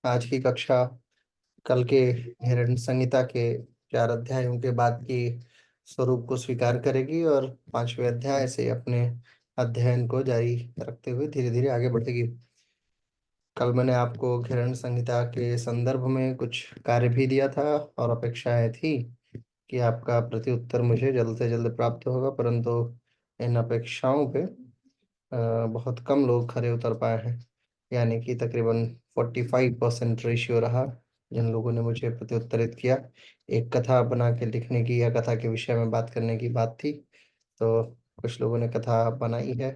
आज की कक्षा कल के हिरण्य संहिता के 4 अध्यायों के बाद की स्वरूप को स्वीकार करेगी और 5वें अध्याय से अपने अध्ययन को जारी रखते हुए धीरे धीरे आगे बढ़ेगी। कल मैंने आपको हिरण्य संहिता के संदर्भ में कुछ कार्य भी दिया था और अपेक्षाएं थी कि आपका प्रत्युत्तर मुझे जल्द से जल्द प्राप्त होगा, परंतु इन अपेक्षाओं पे बहुत कम लोग खरे उतर पाए हैं। यानी कि तकरीबन 45% रेशियो रहा जिन लोगों ने मुझे प्रत्युत्तरित किया। एक कथा बना के लिखने की या कथा के विषय में बात करने की बात थी, तो कुछ लोगों ने कथा बनाई है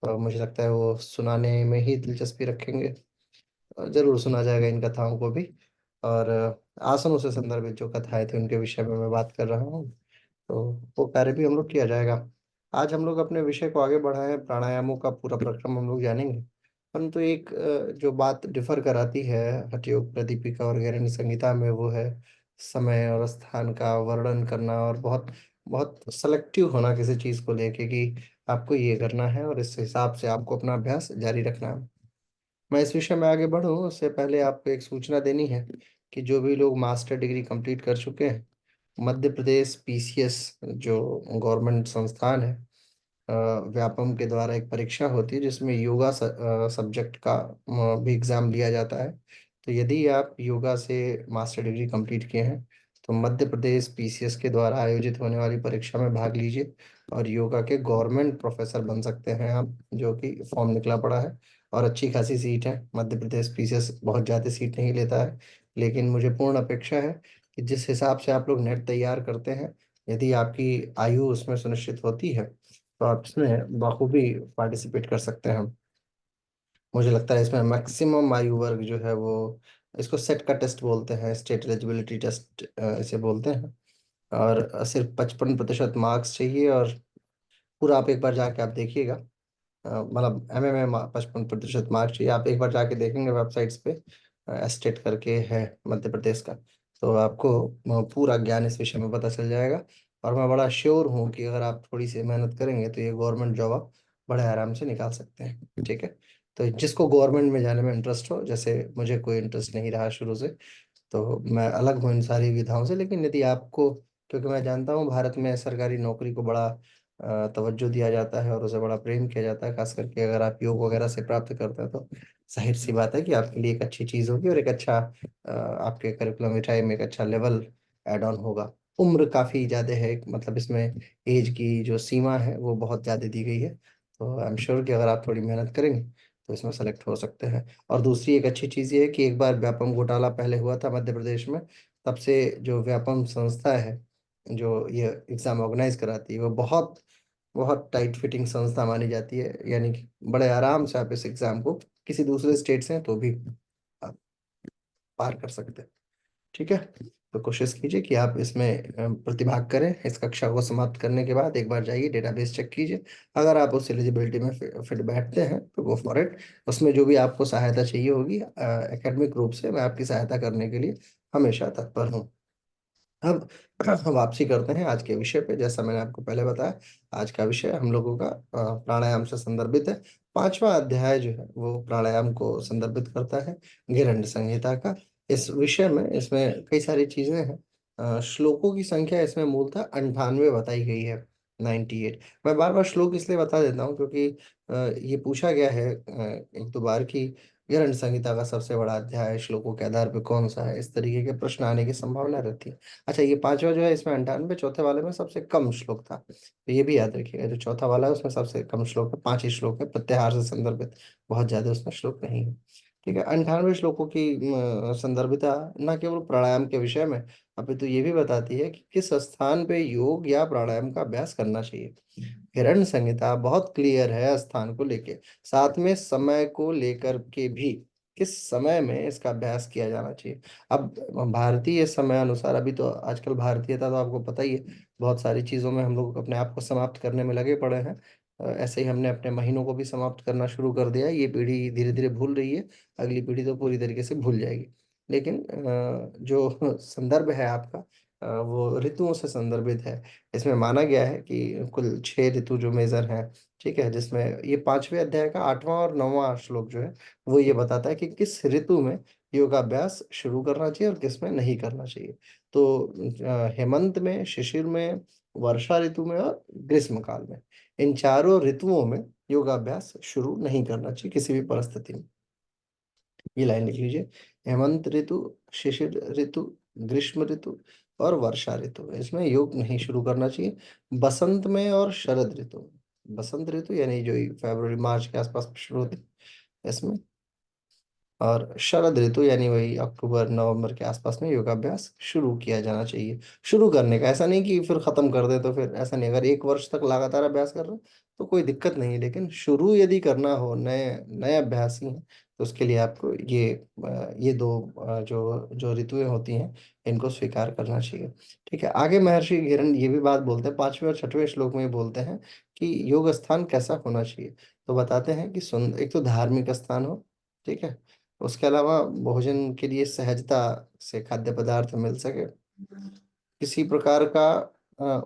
और मुझे लगता है वो सुनाने में ही दिलचस्पी रखेंगे। जरूर सुना जाएगा इन कथाओं को भी। और आसनों से संदर्भित जो कथाएं थी उनके विषय में मैं बात कर रहा हूँ, तो वो कार्य भी हम लोग किया जाएगा। आज हम लोग अपने विषय को आगे बढ़ाएं, प्राणायामों का पूरा प्रक्रम हम लोग जानेंगे। परंतु एक जो बात डिफर कराती है हठयोग प्रदीपिका और गैरण्य संहिता में, वो है समय और स्थान का वर्णन करना और बहुत बहुत सेलेक्टिव होना किसी चीज को लेके कि आपको ये करना है और इस हिसाब से आपको अपना अभ्यास जारी रखना है। मैं इस विषय में आगे बढ़ूं उससे पहले आपको एक सूचना देनी है कि जो भी लोग मास्टर डिग्री कंप्लीट कर चुके हैं, मध्य प्रदेश पीसीएस जो गवर्नमेंट संस्थान है, अ, व्यापम के द्वारा एक परीक्षा होती है जिसमें योगा सब्जेक्ट का भी एग्जाम लिया जाता है। तो यदि आप योगा से मास्टर डिग्री कंप्लीट किए हैं तो मध्य प्रदेश पीसीएस के द्वारा आयोजित होने वाली परीक्षा में भाग लीजिए और योगा के गवर्नमेंट प्रोफेसर बन सकते हैं आप, जो कि फॉर्म निकला पड़ा है और अच्छी खासी सीट है। मध्य प्रदेश पीसीएस बहुत ज़्यादा सीट नहीं लेता है, लेकिन मुझे पूर्ण अपेक्षा है कि जिस हिसाब से आप लोग नेट तैयार करते हैं, यदि आपकी आयु उसमें सुनिश्चित होती है तो आप इसमें बखूबी पार्टिसिपेट कर सकते हैं। मुझे लगता है इसमें मैक्सिमम आयु वर्ग जो है वो, इसको सेट का टेस्ट बोलते हैं, स्टेट एलिजिबिलिटी टेस्ट इसे बोलते हैं। और सिर्फ 55% मार्क्स चाहिए और पूरा आप एक बार जाके आप देखिएगा। मतलब एमए में 55% मार्क्स चाहिए। आप एक बार जाके देखेंगे वेबसाइट्स पे, एस्टेट करके है मध्य प्रदेश का, तो आपको पूरा ज्ञान इस विषय में पता चल जाएगा। और मैं बड़ा श्योर हूँ कि अगर आप थोड़ी सी मेहनत करेंगे तो ये गवर्नमेंट जॉब आप बड़े आराम से निकाल सकते हैं। ठीक है, तो जिसको गवर्नमेंट में जाने में इंटरेस्ट हो, जैसे मुझे कोई इंटरेस्ट नहीं रहा शुरू से, तो मैं अलग हूँ इन सारी विधाओं से, लेकिन यदि आपको, क्योंकि मैं जानता हूँ भारत में सरकारी नौकरी को बड़ा तवज्जो दिया जाता है और उसे बड़ा प्रेम किया जाता है, खास करके अगर आप योग वगैरह से प्राप्त करते हैं, तो जाहिर सी बात है कि आपके लिए एक अच्छी चीज़ होगी और एक अच्छा आपके करिकुलम विटाए में एक अच्छा लेवल एड ऑन होगा। उम्र काफ़ी ज़्यादा है, मतलब इसमें एज की जो सीमा है वो बहुत ज़्यादा दी गई है। तो आई एम श्योर कि अगर आप थोड़ी मेहनत करेंगे तो इसमें सेलेक्ट हो सकते हैं। और दूसरी एक अच्छी चीज़ ये है कि एक बार व्यापम घोटाला पहले हुआ था मध्य प्रदेश में, तब से जो व्यापम संस्था है जो ये एग्ज़ाम ऑर्गेनाइज कराती है, वो बहुत बहुत टाइट फिटिंग संस्था मानी जाती है। यानी कि बड़े आराम से आप इस एग्ज़ाम को किसी दूसरे स्टेट से हैं तो भी आप पार कर सकते हैं। ठीक है, तो कोशिश कीजिए कि आप इसमें प्रतिभाग करें। इस कक्षा को समाप्त करने के बाद एक बार जाइए डेटाबेस चेक कीजिए। अगर आप उस एलिजिबिलिटी में फिट बैठते हैं तो गो फॉर इट। उसमें जो भी आपको सहायता चाहिए होगी एकेडमिक रूप से, मैं आपकी सहायता करने के लिए हमेशा तत्पर हूँ। अब वापसी करते हैं आज के विषय पे। जैसा मैंने आपको पहले बताया, आज का विषय हम लोगों का प्राणायाम से संदर्भित है। 5वां अध्याय जो है वो प्राणायाम को संदर्भित करता है, घिरण्य संहिता का। इस विषय में इसमें कई सारी चीजें हैं। श्लोकों की संख्या इसमें मूलतः 98 बताई गई है, 98। मैं बार बार श्लोक इसलिए बता देता हूँ क्योंकि ये पूछा गया है एक दो बार कि हिरण्य संहिता का सबसे बड़ा अध्याय श्लोकों के आधार पर कौन सा है। इस तरीके के प्रश्न आने की संभावना रहती है। अच्छा, ये 5वां जो है इसमें 98, चौथे वाले में सबसे कम श्लोक था, तो ये भी याद रखिएगा। जो चौथा वाला है उसमें सबसे कम श्लोक है, 5 ही श्लोक है प्रत्याहार से संदर्भित, बहुत ज्यादा उसमें श्लोक नहीं है। ठीक है, 98 श्लोकों की संदर्भिता न केवल प्राणायाम के विषय में, अपितु ये भी बताती है कि किस स्थान पे योग या प्राणायाम का अभ्यास करना चाहिए। हिरण्य संहिता बहुत क्लियर है स्थान को लेके, साथ में समय को लेकर के भी, किस समय में इसका अभ्यास किया जाना चाहिए। अब भारतीय समय अनुसार, अभी तो आजकल भारतीयता तो आपको पता ही है, बहुत सारी चीजों में हम लोग अपने आप को समाप्त करने में लगे पड़े हैं। ऐसे ही हमने अपने महीनों को भी समाप्त करना शुरू कर दिया है। ये पीढ़ी धीरे धीरे भूल रही है, अगली पीढ़ी तो पूरी तरीके से भूल जाएगी। लेकिन जो संदर्भ है आपका, वो ऋतुओं से संदर्भित है। इसमें माना गया है कि कुल 6 ऋतु जो मेजर हैं, ठीक है, जिसमें ये 5वें अध्याय का 8वां और 9वां श्लोक जो है वो ये बताता है कि किस ऋतु में योगाभ्यास शुरू करना चाहिए और किस में नहीं करना चाहिए। तो हेमंत में, शिशिर में, वर्षा ऋतु में और ग्रीष्म काल में, इन चारों ऋतुओं में योगाभ्यास शुरू नहीं करना चाहिए किसी भी परिस्थिति में। ये लाइन लिख लीजिए, हेमंत ऋतु, शिशिर ऋतु, ग्रीष्म ऋतु और वर्षा ऋतु, इसमें योग नहीं शुरू करना चाहिए। बसंत में और शरद ऋतु में, बसंत ऋतु यानी जो फरवरी मार्च के आसपास शुरू होती है इसमें, और शरद ऋतु यानी वही अक्टूबर नवंबर के आसपास में योगाभ्यास शुरू किया जाना चाहिए। शुरू करने का, ऐसा नहीं कि फिर खत्म कर दे, तो फिर ऐसा नहीं। अगर 1 वर्ष तक लगातार अभ्यास कर रहे हो तो कोई दिक्कत नहीं है, लेकिन शुरू यदि करना हो, नए नए अभ्यासी हैं, तो उसके लिए आपको ये दो जो जो ऋतुएं होती हैं इनको स्वीकार करना चाहिए। ठीक है, आगे महर्षि हिरण्य ये भी बात बोलते हैं, 5वें और 6वें श्लोक में ये बोलते हैं कि योग स्थान कैसा होना चाहिए। तो बताते हैं कि एक तो धार्मिक स्थान हो, ठीक है, उसके अलावा भोजन के लिए सहजता से खाद्य पदार्थ मिल सके, किसी प्रकार का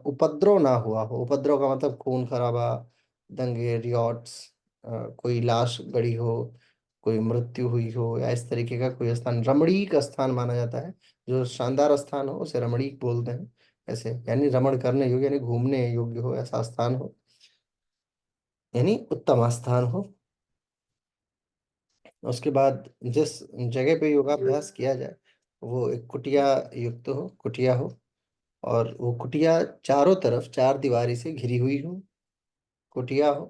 उपद्रव ना हुआ हो। उपद्रव का मतलब खून खराबा, दंगे, रियॉट्स, कोई लाश गड़ी हो, कोई मृत्यु हुई हो, या इस तरीके का कोई स्थान रमणीक स्थान माना जाता है। जो शानदार स्थान हो उसे रमणीक बोलते हैं। ऐसे यानी रमण करने योग्य, यानी घूमने योग्य हो, ऐसा स्थान हो, यानी उत्तम स्थान हो। उसके बाद जिस जगह पे योगाभ्यास किया जाए वो एक कुटिया युक्त हो, कुटिया हो, और वो कुटिया चारों तरफ 4 दीवारी से घिरी हुई हो। कुटिया हो,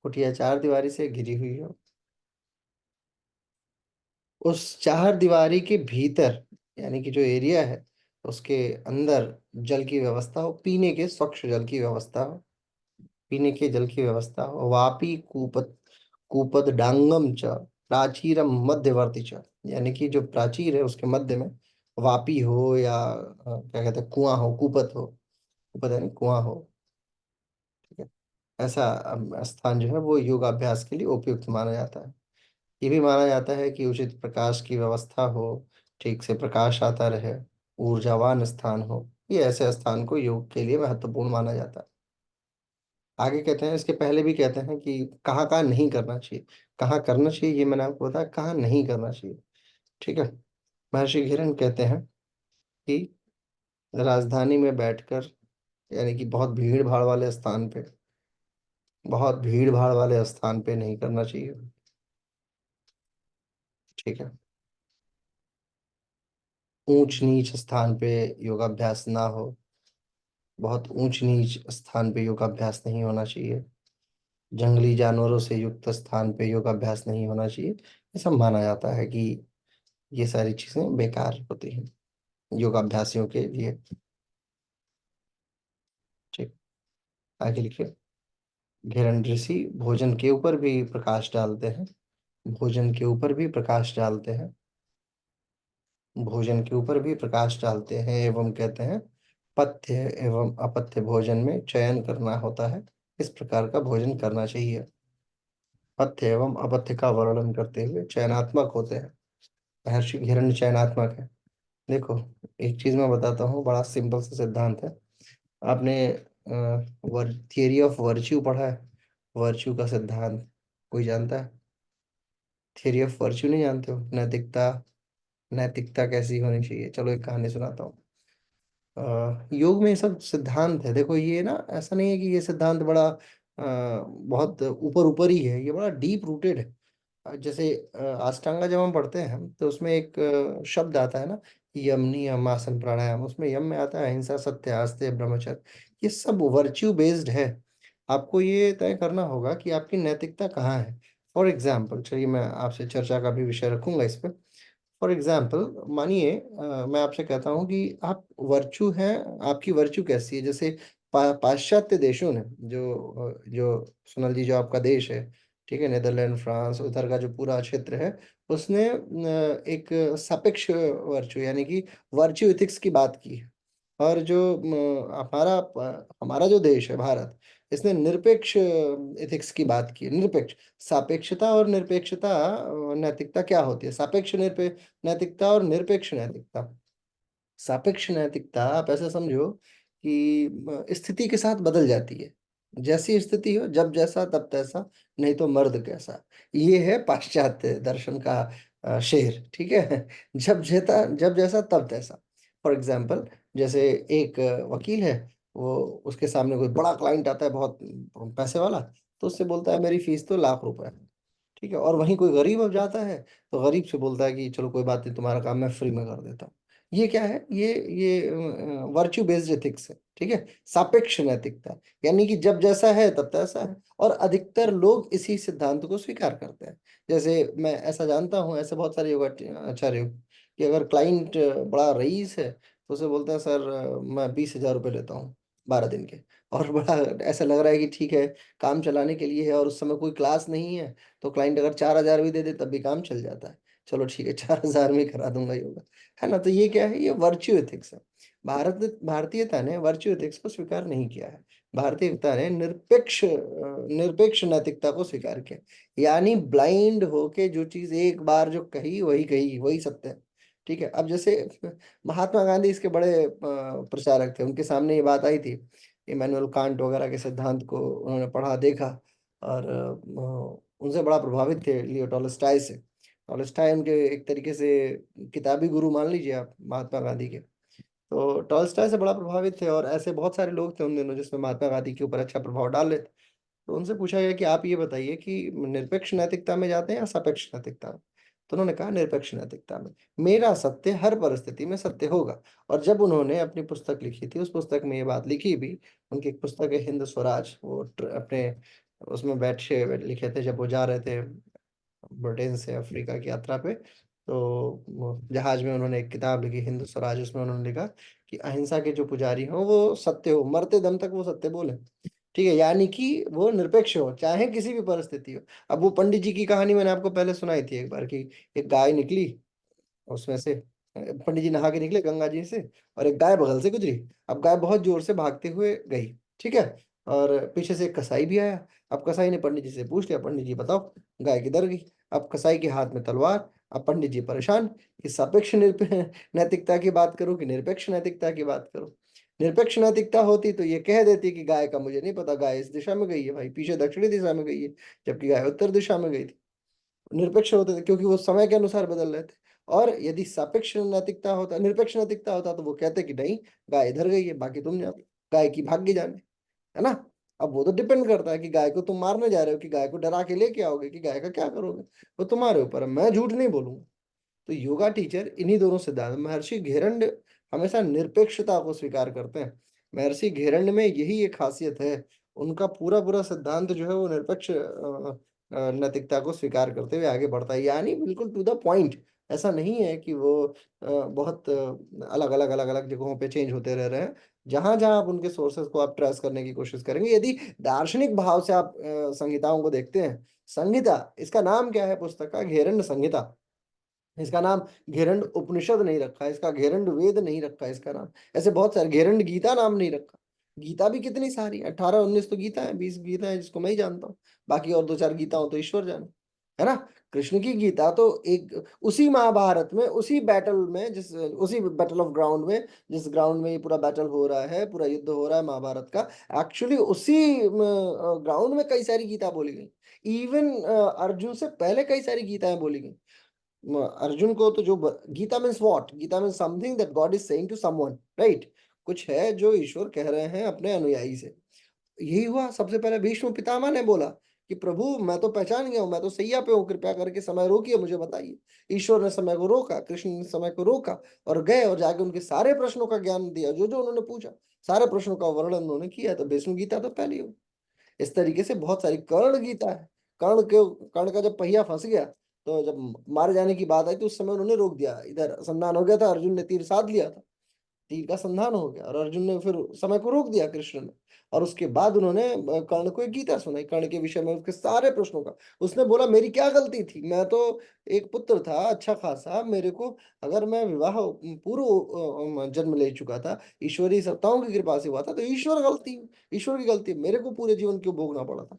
कुटिया 4 दीवारी से घिरी हुई हो। उस 4 दीवारी के भीतर, यानी कि जो एरिया है उसके अंदर जल की व्यवस्था हो, पीने के स्वच्छ जल की व्यवस्था हो, पीने के जल की व्यवस्था हो। वापी कूपत कूपद डांगम च प्राचीरम मध्यवर्ती च, यानी कि जो प्राचीर है उसके मध्य में वापी हो, या क्या कहते हैं, कुआं हो, कूपत हो, कूपत यानी कुआं हो, ठीक है। ऐसा स्थान जो है वो योगाभ्यास के लिए उपयुक्त माना जाता है। ये भी माना जाता है कि उचित प्रकाश की व्यवस्था हो, ठीक से प्रकाश आता रहे, ऊर्जावान स्थान हो। ये ऐसे स्थान को योग के लिए महत्वपूर्ण माना जाता है। आगे कहते हैं, इसके पहले भी कहते हैं कि कहाँ कहाँ नहीं करना चाहिए। कहाँ करना चाहिए ये मैंने आपको बताया, कहाँ नहीं करना चाहिए, ठीक है। महर्षि घिरन कहते हैं कि राजधानी में बैठकर, यानी कि बहुत भीड़ भाड़ वाले स्थान पे, बहुत भीड़ भाड़ वाले स्थान पे नहीं करना चाहिए, ठीक है। ऊंच नीच स्थान पे योगाभ्यास ना हो, बहुत ऊंच नीच स्थान पे योगाभ्यास नहीं होना चाहिए, जंगली जानवरों से युक्त स्थान पे योगाभ्यास नहीं होना चाहिए। ऐसा माना जाता है कि ये सारी चीजें बेकार होती हैं योगाभ्यासियों के लिए, ठीक। आगे लिखिए, घेरन ऋषि भोजन के ऊपर भी प्रकाश डालते हैं, भोजन के ऊपर भी प्रकाश डालते हैं, भोजन के ऊपर भी प्रकाश डालते हैं, एवं कहते हैं पथ्य एवं अपथ्य भोजन में चयन करना होता है, इस प्रकार का भोजन करना चाहिए। पथ्य एवं अपथ्य का वर्णन करते हुए चयनात्मक होते हैं। महर्षि हिरण्य चयनात्मक है। देखो, एक चीज मैं बताता हूँ, बड़ा सिंपल सा सिद्धांत है। आपने थियरी ऑफ वर्च्यू पढ़ा है? वर्च्यू का सिद्धांत कोई जानता है? थियरी ऑफ वर्च्यू नहीं जानते हो? नैतिकता, नैतिकता कैसी होनी चाहिए, चलो एक कहानी सुनाता हूँ। योग में ये सब सिद्धांत है। देखो, ये ना ऐसा नहीं है कि ये सिद्धांत बड़ा बहुत ऊपर ऊपर ही है, ये बड़ा डीप रूटेड है। जैसे अष्टांगा जब हम पढ़ते हैं तो उसमें एक शब्द आता है ना, यम नियम आसन प्राणायाम, उसमें यम में आता है अहिंसा, सत्य, आस्तेय, ब्रह्मचर्य। ये सब वर्च्यू बेस्ड है। आपको ये तय करना होगा कि आपकी नैतिकता कहाँ है। फॉर एग्जाम्पल, चलिए मैं आपसे चर्चा का भी विषय रखूंगा इस पे। फॉर एग्जाम्पल, मानिए मैं आपसे कहता हूँ कि आप वर्चू हैं, आपकी वर्चू कैसी है। जैसे पाश्चात्य देशों ने जो सोनल जी, जो आपका देश है, ठीक है, नीदरलैंड, फ्रांस, उधर का जो पूरा क्षेत्र है, उसने एक सापेक्ष वर्चू यानी कि वर्च्यू एथिक्स की बात की है। और जो हमारा जो देश है भारत, इसने निरपेक्ष एथिक्स की बात की है। निरपेक्ष, सापेक्षता और निरपेक्षता, नैतिकता क्या होती है, सापेक्ष नैतिकता और निरपेक्ष नैतिकता। सापेक्ष नैतिकता आप ऐसा समझो कि स्थिति के साथ बदल जाती है। जैसी स्थिति हो, जब जैसा तब तैसा, नहीं तो मर्द कैसा। ये है पाश्चात्य दर्शन का शेर, ठीक है। जब जैसा तब तैसा। फॉर एग्जाम्पल, जैसे एक वकील है, वो उसके सामने कोई बड़ा क्लाइंट आता है, बहुत पैसे वाला, तो उससे बोलता है मेरी फीस तो लाख रुपए है, ठीक है। और वहीं कोई गरीब हो जाता है, तो गरीब से बोलता है कि चलो कोई बात नहीं, तुम्हारा काम मैं फ्री में कर देता हूँ। ये क्या है? ये वर्च्यू बेस्ड एथिक्स है, ठीक है। सापेक्ष नैतिकता, यानी कि जब जैसा है तब तैसा है। और अधिकतर लोग इसी सिद्धांत को स्वीकार करते हैं। जैसे मैं ऐसा जानता हूँ, ऐसे बहुत सारे योगा आचार्य कि अगर क्लाइंट बड़ा रईस है, तो उसे बोलता है सर मैं 20,000 रुपये लेता हूँ 12 दिन के। और बड़ा ऐसा लग रहा है कि ठीक है, काम चलाने के लिए है, और उस समय कोई क्लास नहीं है, तो क्लाइंट अगर 4,000 भी दे दे तब भी काम चल जाता है। चलो ठीक है, 4,000 में करा दूंगा योगा, है ना। तो ये क्या है? ये वर्च्यू एथिक्स है। भारतीयता ने वर्च्यू एथिक्स को स्वीकार नहीं किया है। भारतीयता ने निरपेक्ष नैतिकता को स्वीकार किया। यानी ब्लाइंड होके जो चीज एक बार जो कही वही सत्य है, ठीक है। अब जैसे महात्मा गांधी इसके बड़े प्रचारक थे, उनके सामने ये बात आई थी, इमैनुअल कांट वगैरह के सिद्धांत को उन्होंने पढ़ा देखा, और उनसे बड़ा प्रभावित थे, लियो टॉलस्टॉय से। टॉलस्टॉय उनके एक तरीके से किताबी गुरु मान लीजिए आप, महात्मा गांधी के। तो टॉलस्टॉय से बड़ा प्रभावित थे, और ऐसे बहुत सारे लोग थे उन दिनों जिसमें महात्मा गांधी के ऊपर अच्छा प्रभाव डाले थे। तो उनसे पूछा गया कि आप ये बताइए कि निरपेक्ष नैतिकता में जाते हैं या सापेक्ष नैतिकता में। तो उन्होंने कहा निरपेक्ष नैतिकता में। मेरा सत्य हर परिस्थिति में सत्य होगा। और जब उन्होंने अपनी पुस्तक लिखी थी, उस पुस्तक में ये बात लिखी भी। उनकी एक पुस्तक है हिंद स्वराज, वो अपने उसमें बैठे लिखे थे जब वो जा रहे थे ब्रिटेन से अफ्रीका की यात्रा पे। तो वो जहाज में उन्होंने एक किताब लिखी हिंद स्वराज, उसमें उन्होंने लिखा कि अहिंसा के जो पुजारी हो वो सत्य हो, मरते दम तक वो सत्य बोले, ठीक है। यानी कि वो निरपेक्ष हो, चाहे किसी भी परिस्थिति हो। अब वो पंडित जी की कहानी मैंने आपको पहले सुनाई थी एक बार, कि एक गाय निकली उसमें से, पंडित जी नहा के निकले गंगा जी से, और एक गाय बगल से गुजरी। अब गाय बहुत जोर से भागते हुए गई, ठीक है। और पीछे से एक कसाई भी आया। अब कसाई ने पंडित जी से पूछ लिया, पंडित जी बताओ गाय किधर गई। अब कसाई के हाथ में तलवार। अब पंडित जी परेशान कि सापेक्ष नैतिकता की बात करूं कि निरपेक्ष नैतिकता की बात करूं। निरपेक्ष नैतिकता होती तो ये कह देती कि गाय का मुझे नहीं पता, गाय इस दिशा में गई है भाई, पीछे दक्षिणी दिशा में गई है, जबकि गाय उत्तर दिशा में गई थी। निरपेक्ष होते थे क्योंकि वो समय के अनुसार बदल रहे थे। और यदि सापेक्ष नैतिकता होता, निरपेक्ष नैतिकता होता, तो वो कहते कि नहीं, गाय इधर गई है, बाकी तुम जानो, गाय की भाग्य जाने, है ना। अब वो तो डिपेंड करता है कि गाय को तुम मारने जा रहे हो, कि गाय को डरा के लेके आओगे, कि गाय का क्या करोगे, वो तुम्हारे ऊपर है। मैं झूठ नहीं बोलूंगा। तो योगा टीचर इन्हीं दोनों सिद्धांत, महर्षि घेरंड हमेशा निरपेक्षता को स्वीकार करते हैं। महर्षि घेरंड में यही एक खासियत है। उनका पूरा पूरा सिद्धांत जो है वो निरपेक्ष नैतिकता को स्वीकार करते हुए आगे बढ़ता है, यानी बिल्कुल टू द पॉइंट। ऐसा नहीं है कि वो बहुत अलग अलग जगहों पे चेंज होते रह रहे हैं। जहां जहां आप उनके सोर्सेज को आप ट्रेस करने की कोशिश करेंगे, यदि दार्शनिक भाव से आप संहिताओं को देखते हैं, संहिता इसका नाम क्या है पुस्तक का? घेरंड संहिता। इसका नाम घेरंड उपनिषद नहीं रखा है, इसका घेरंड वेद नहीं रखा है इसका नाम। ऐसे बहुत सारे, घेरंड गीता नाम नहीं रखा। गीता भी कितनी सारी, 18-19 तो गीता है, 20 गीता है जिसको मैं ही जानता हूँ। बाकी और 2-4 गीता हो तो ईश्वर जाने, है ना। कृष्ण की गीता तो एक उसी महाभारत में, उसी बैटल में, जिस उसी बैटल ऑफ ग्राउंड में, जिस ग्राउंड में ये पूरा बैटल हो रहा है, पूरा युद्ध हो रहा है महाभारत का, एक्चुअली उसी ग्राउंड में कई सारी गीता बोली गई। इवन अर्जुन से पहले कई सारी गीताएं बोली गई। अर्जुन को तो जो Gita means what, Gita means something that God is saying to someone, right. कुछ है जो ईश्वर कह रहे हैं अपने अनुयायी से। यही हुआ, सबसे पहले भीष्म पितामह ने बोला कि प्रभु मैं तो पहचान गया हूं, मैं तो सैया पे हूं, कृपया करके समय रोकिए, मुझे बताइए। ईश्वर ने समय को रोका, कृष्ण ने समय को रोका, और गए और जाके उनके सारे प्रश्नों का ज्ञान दिया, जो जो उन्होंने पूछा, सारे प्रश्नों का वर्णन उन्होंने किया। तो भीष्म गीता तो पहली हो। इस तरीके से बहुत सारी कर्ण गीता है। कर्ण का जब पहिया फंस गया, तो जब मारे जाने की बात आई, तो उस समय उन्होंने रोक दिया, इधर संधान हो गया था, अर्जुन ने तीर साध लिया था, तीर का संधान हो गया, और अर्जुन ने फिर समय को रोक दिया, कृष्ण ने। और उसके बाद उन्होंने कर्ण को एक गीता सुनाई, कर्ण के विषय में, उसके सारे प्रश्नों का। उसने बोला मेरी क्या गलती थी, मैं तो एक पुत्र था अच्छा खासा, मेरे को अगर मैं विवाह पूर्व जन्म ले चुका था, ईश्वरीय सत्ताओं की कृपा से हुआ था, तो ईश्वर की गलती, मेरे को पूरे जीवन क्यों भोगना पड़ा था।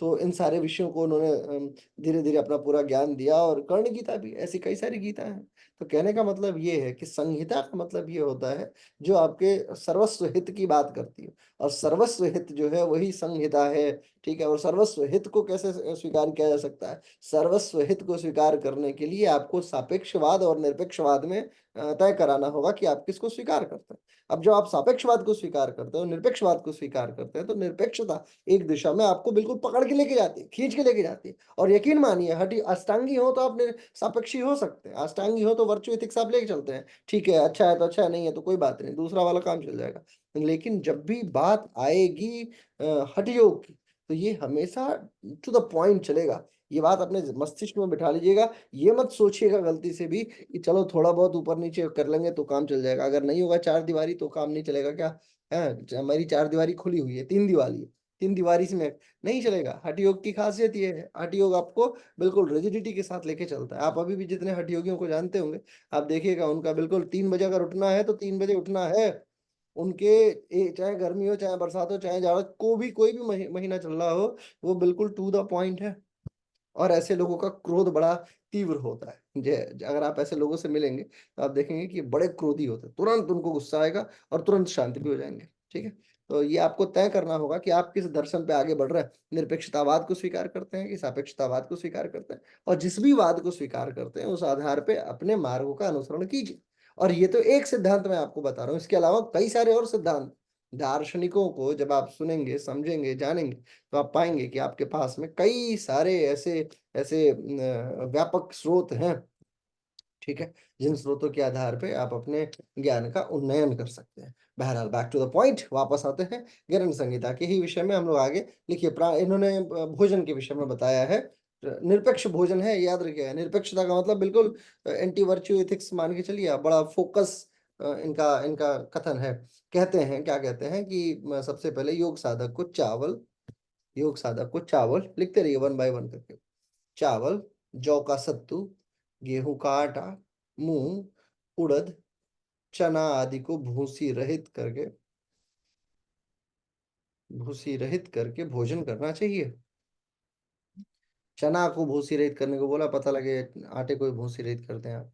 तो इन सारे विषयों को उन्होंने धीरे धीरे अपना पूरा ज्ञान दिया। और कर्ण गीता भी, ऐसी कई सारी गीता हैं। तो कहने का मतलब ये है कि संहिता का मतलब ये होता है जो आपके सर्वस्व हित की बात करती है, और सर्वस्व हित जो है वही संहिता है। ठीक है, और सर्वस्व हित को कैसे स्वीकार किया जा सकता है? सर्वस्व हित को स्वीकार करने के लिए आपको सापेक्षवाद और निरपेक्षवाद में तय कराना होगा कि आप किसको स्वीकार करते हैं। अब जब आप सापेक्षवाद को स्वीकार करते हो, निरपेक्षवाद को स्वीकार करते हैं, तो निरपेक्षता एक दिशा में आपको बिल्कुल पकड़ के लेके जाती है, खींच के लेके जाती है। और यकीन मानिए, हटी अष्टांगी हो तो आप सापेक्षी हो सकते हैं, अष्टांगी हो तो वर्चू एथिक्स आप लेके चलते हैं। ठीक है, अच्छा है तो अच्छा है, नहीं है तो कोई बात नहीं, दूसरा वाला काम चल जाएगा। लेकिन जब भी बात आएगी हठ योग की, तो ये हमेशा टू द पॉइंट चलेगा। ये बात अपने मस्तिष्क में बिठा लीजिएगा। ये मत सोचिएगा गलती से भी कि चलो थोड़ा बहुत ऊपर नीचे कर लेंगे तो काम चल जाएगा। अगर नहीं होगा चार दीवारी तो काम नहीं चलेगा क्या? है, हमारी चार दीवारी खुली हुई है, तीन दीवारी है, तीन दीवारी से में नहीं चलेगा। हठ योग की खासियत ये है, हठ योग आपको बिल्कुल रिजिडिटी के साथ लेके चलता है। आप अभी भी जितने हठ योगियों को जानते होंगे, आप देखिएगा उनका बिल्कुल 3 बजे अगर उठना है तो 3 बजे उठना है। उनके चाहे गर्मी हो, चाहे बरसात हो, चाहे जाड़ा, कोई भी महीना चल रहा हो, वो बिल्कुल टू द पॉइंट है। और ऐसे लोगों का क्रोध बड़ा तीव्र होता है। अगर आप ऐसे लोगों से मिलेंगे तो आप देखेंगे कि ये बड़े क्रोधी होते हैं, तुरंत उनको गुस्सा आएगा और तुरंत शांति भी हो जाएंगे। ठीक है, तो ये आपको तय करना होगा कि आप किस दर्शन पे आगे बढ़ रहे हैं। निरपेक्षतावाद को स्वीकार करते हैं कि सापेक्षतावाद को स्वीकार करते हैं? और जिस भी वाद को स्वीकार करते हैं उस आधार पे अपने मार्गों का अनुसरण कीजिए। और ये तो एक सिद्धांत मैं आपको बता रहा हूँ, इसके अलावा कई सारे और सिद्धांत। दार्शनिकों को जब आप सुनेंगे, समझेंगे, जानेंगे, तो आप पाएंगे कि आपके पास में कई सारे ऐसे ऐसे व्यापक स्रोत हैं। ठीक है, जिन स्रोतों के आधार पे आप अपने ज्ञान का उन्नयन कर सकते हैं। बहरहाल, बैक टू द पॉइंट वापस आते हैं। गैरन संहिता के ही विषय में हम लोग आगे लिखिए। इन्होंने भोजन के विषय में बताया है। निरपेक्ष भोजन है, याद रखिएगा। निरपेक्षता का मतलब बिल्कुल एंटी वर्च्यू एथिक्स मान के चलिए आप। बड़ा फोकस इनका इनका कथन है। कहते हैं, क्या कहते हैं कि सबसे पहले योग साधक को चावल, योग साधक को चावल, लिखते रहिए वन बाय वन करके। चावल, जौ का सत्तू, गेहूं का आटा, मूंग, उड़द, चना आदि को भूसी रहित करके भोजन करना चाहिए। चना को भूसी रहित करने को बोला, पता लगे आटे को ही भूसी रहित करते हैं आप।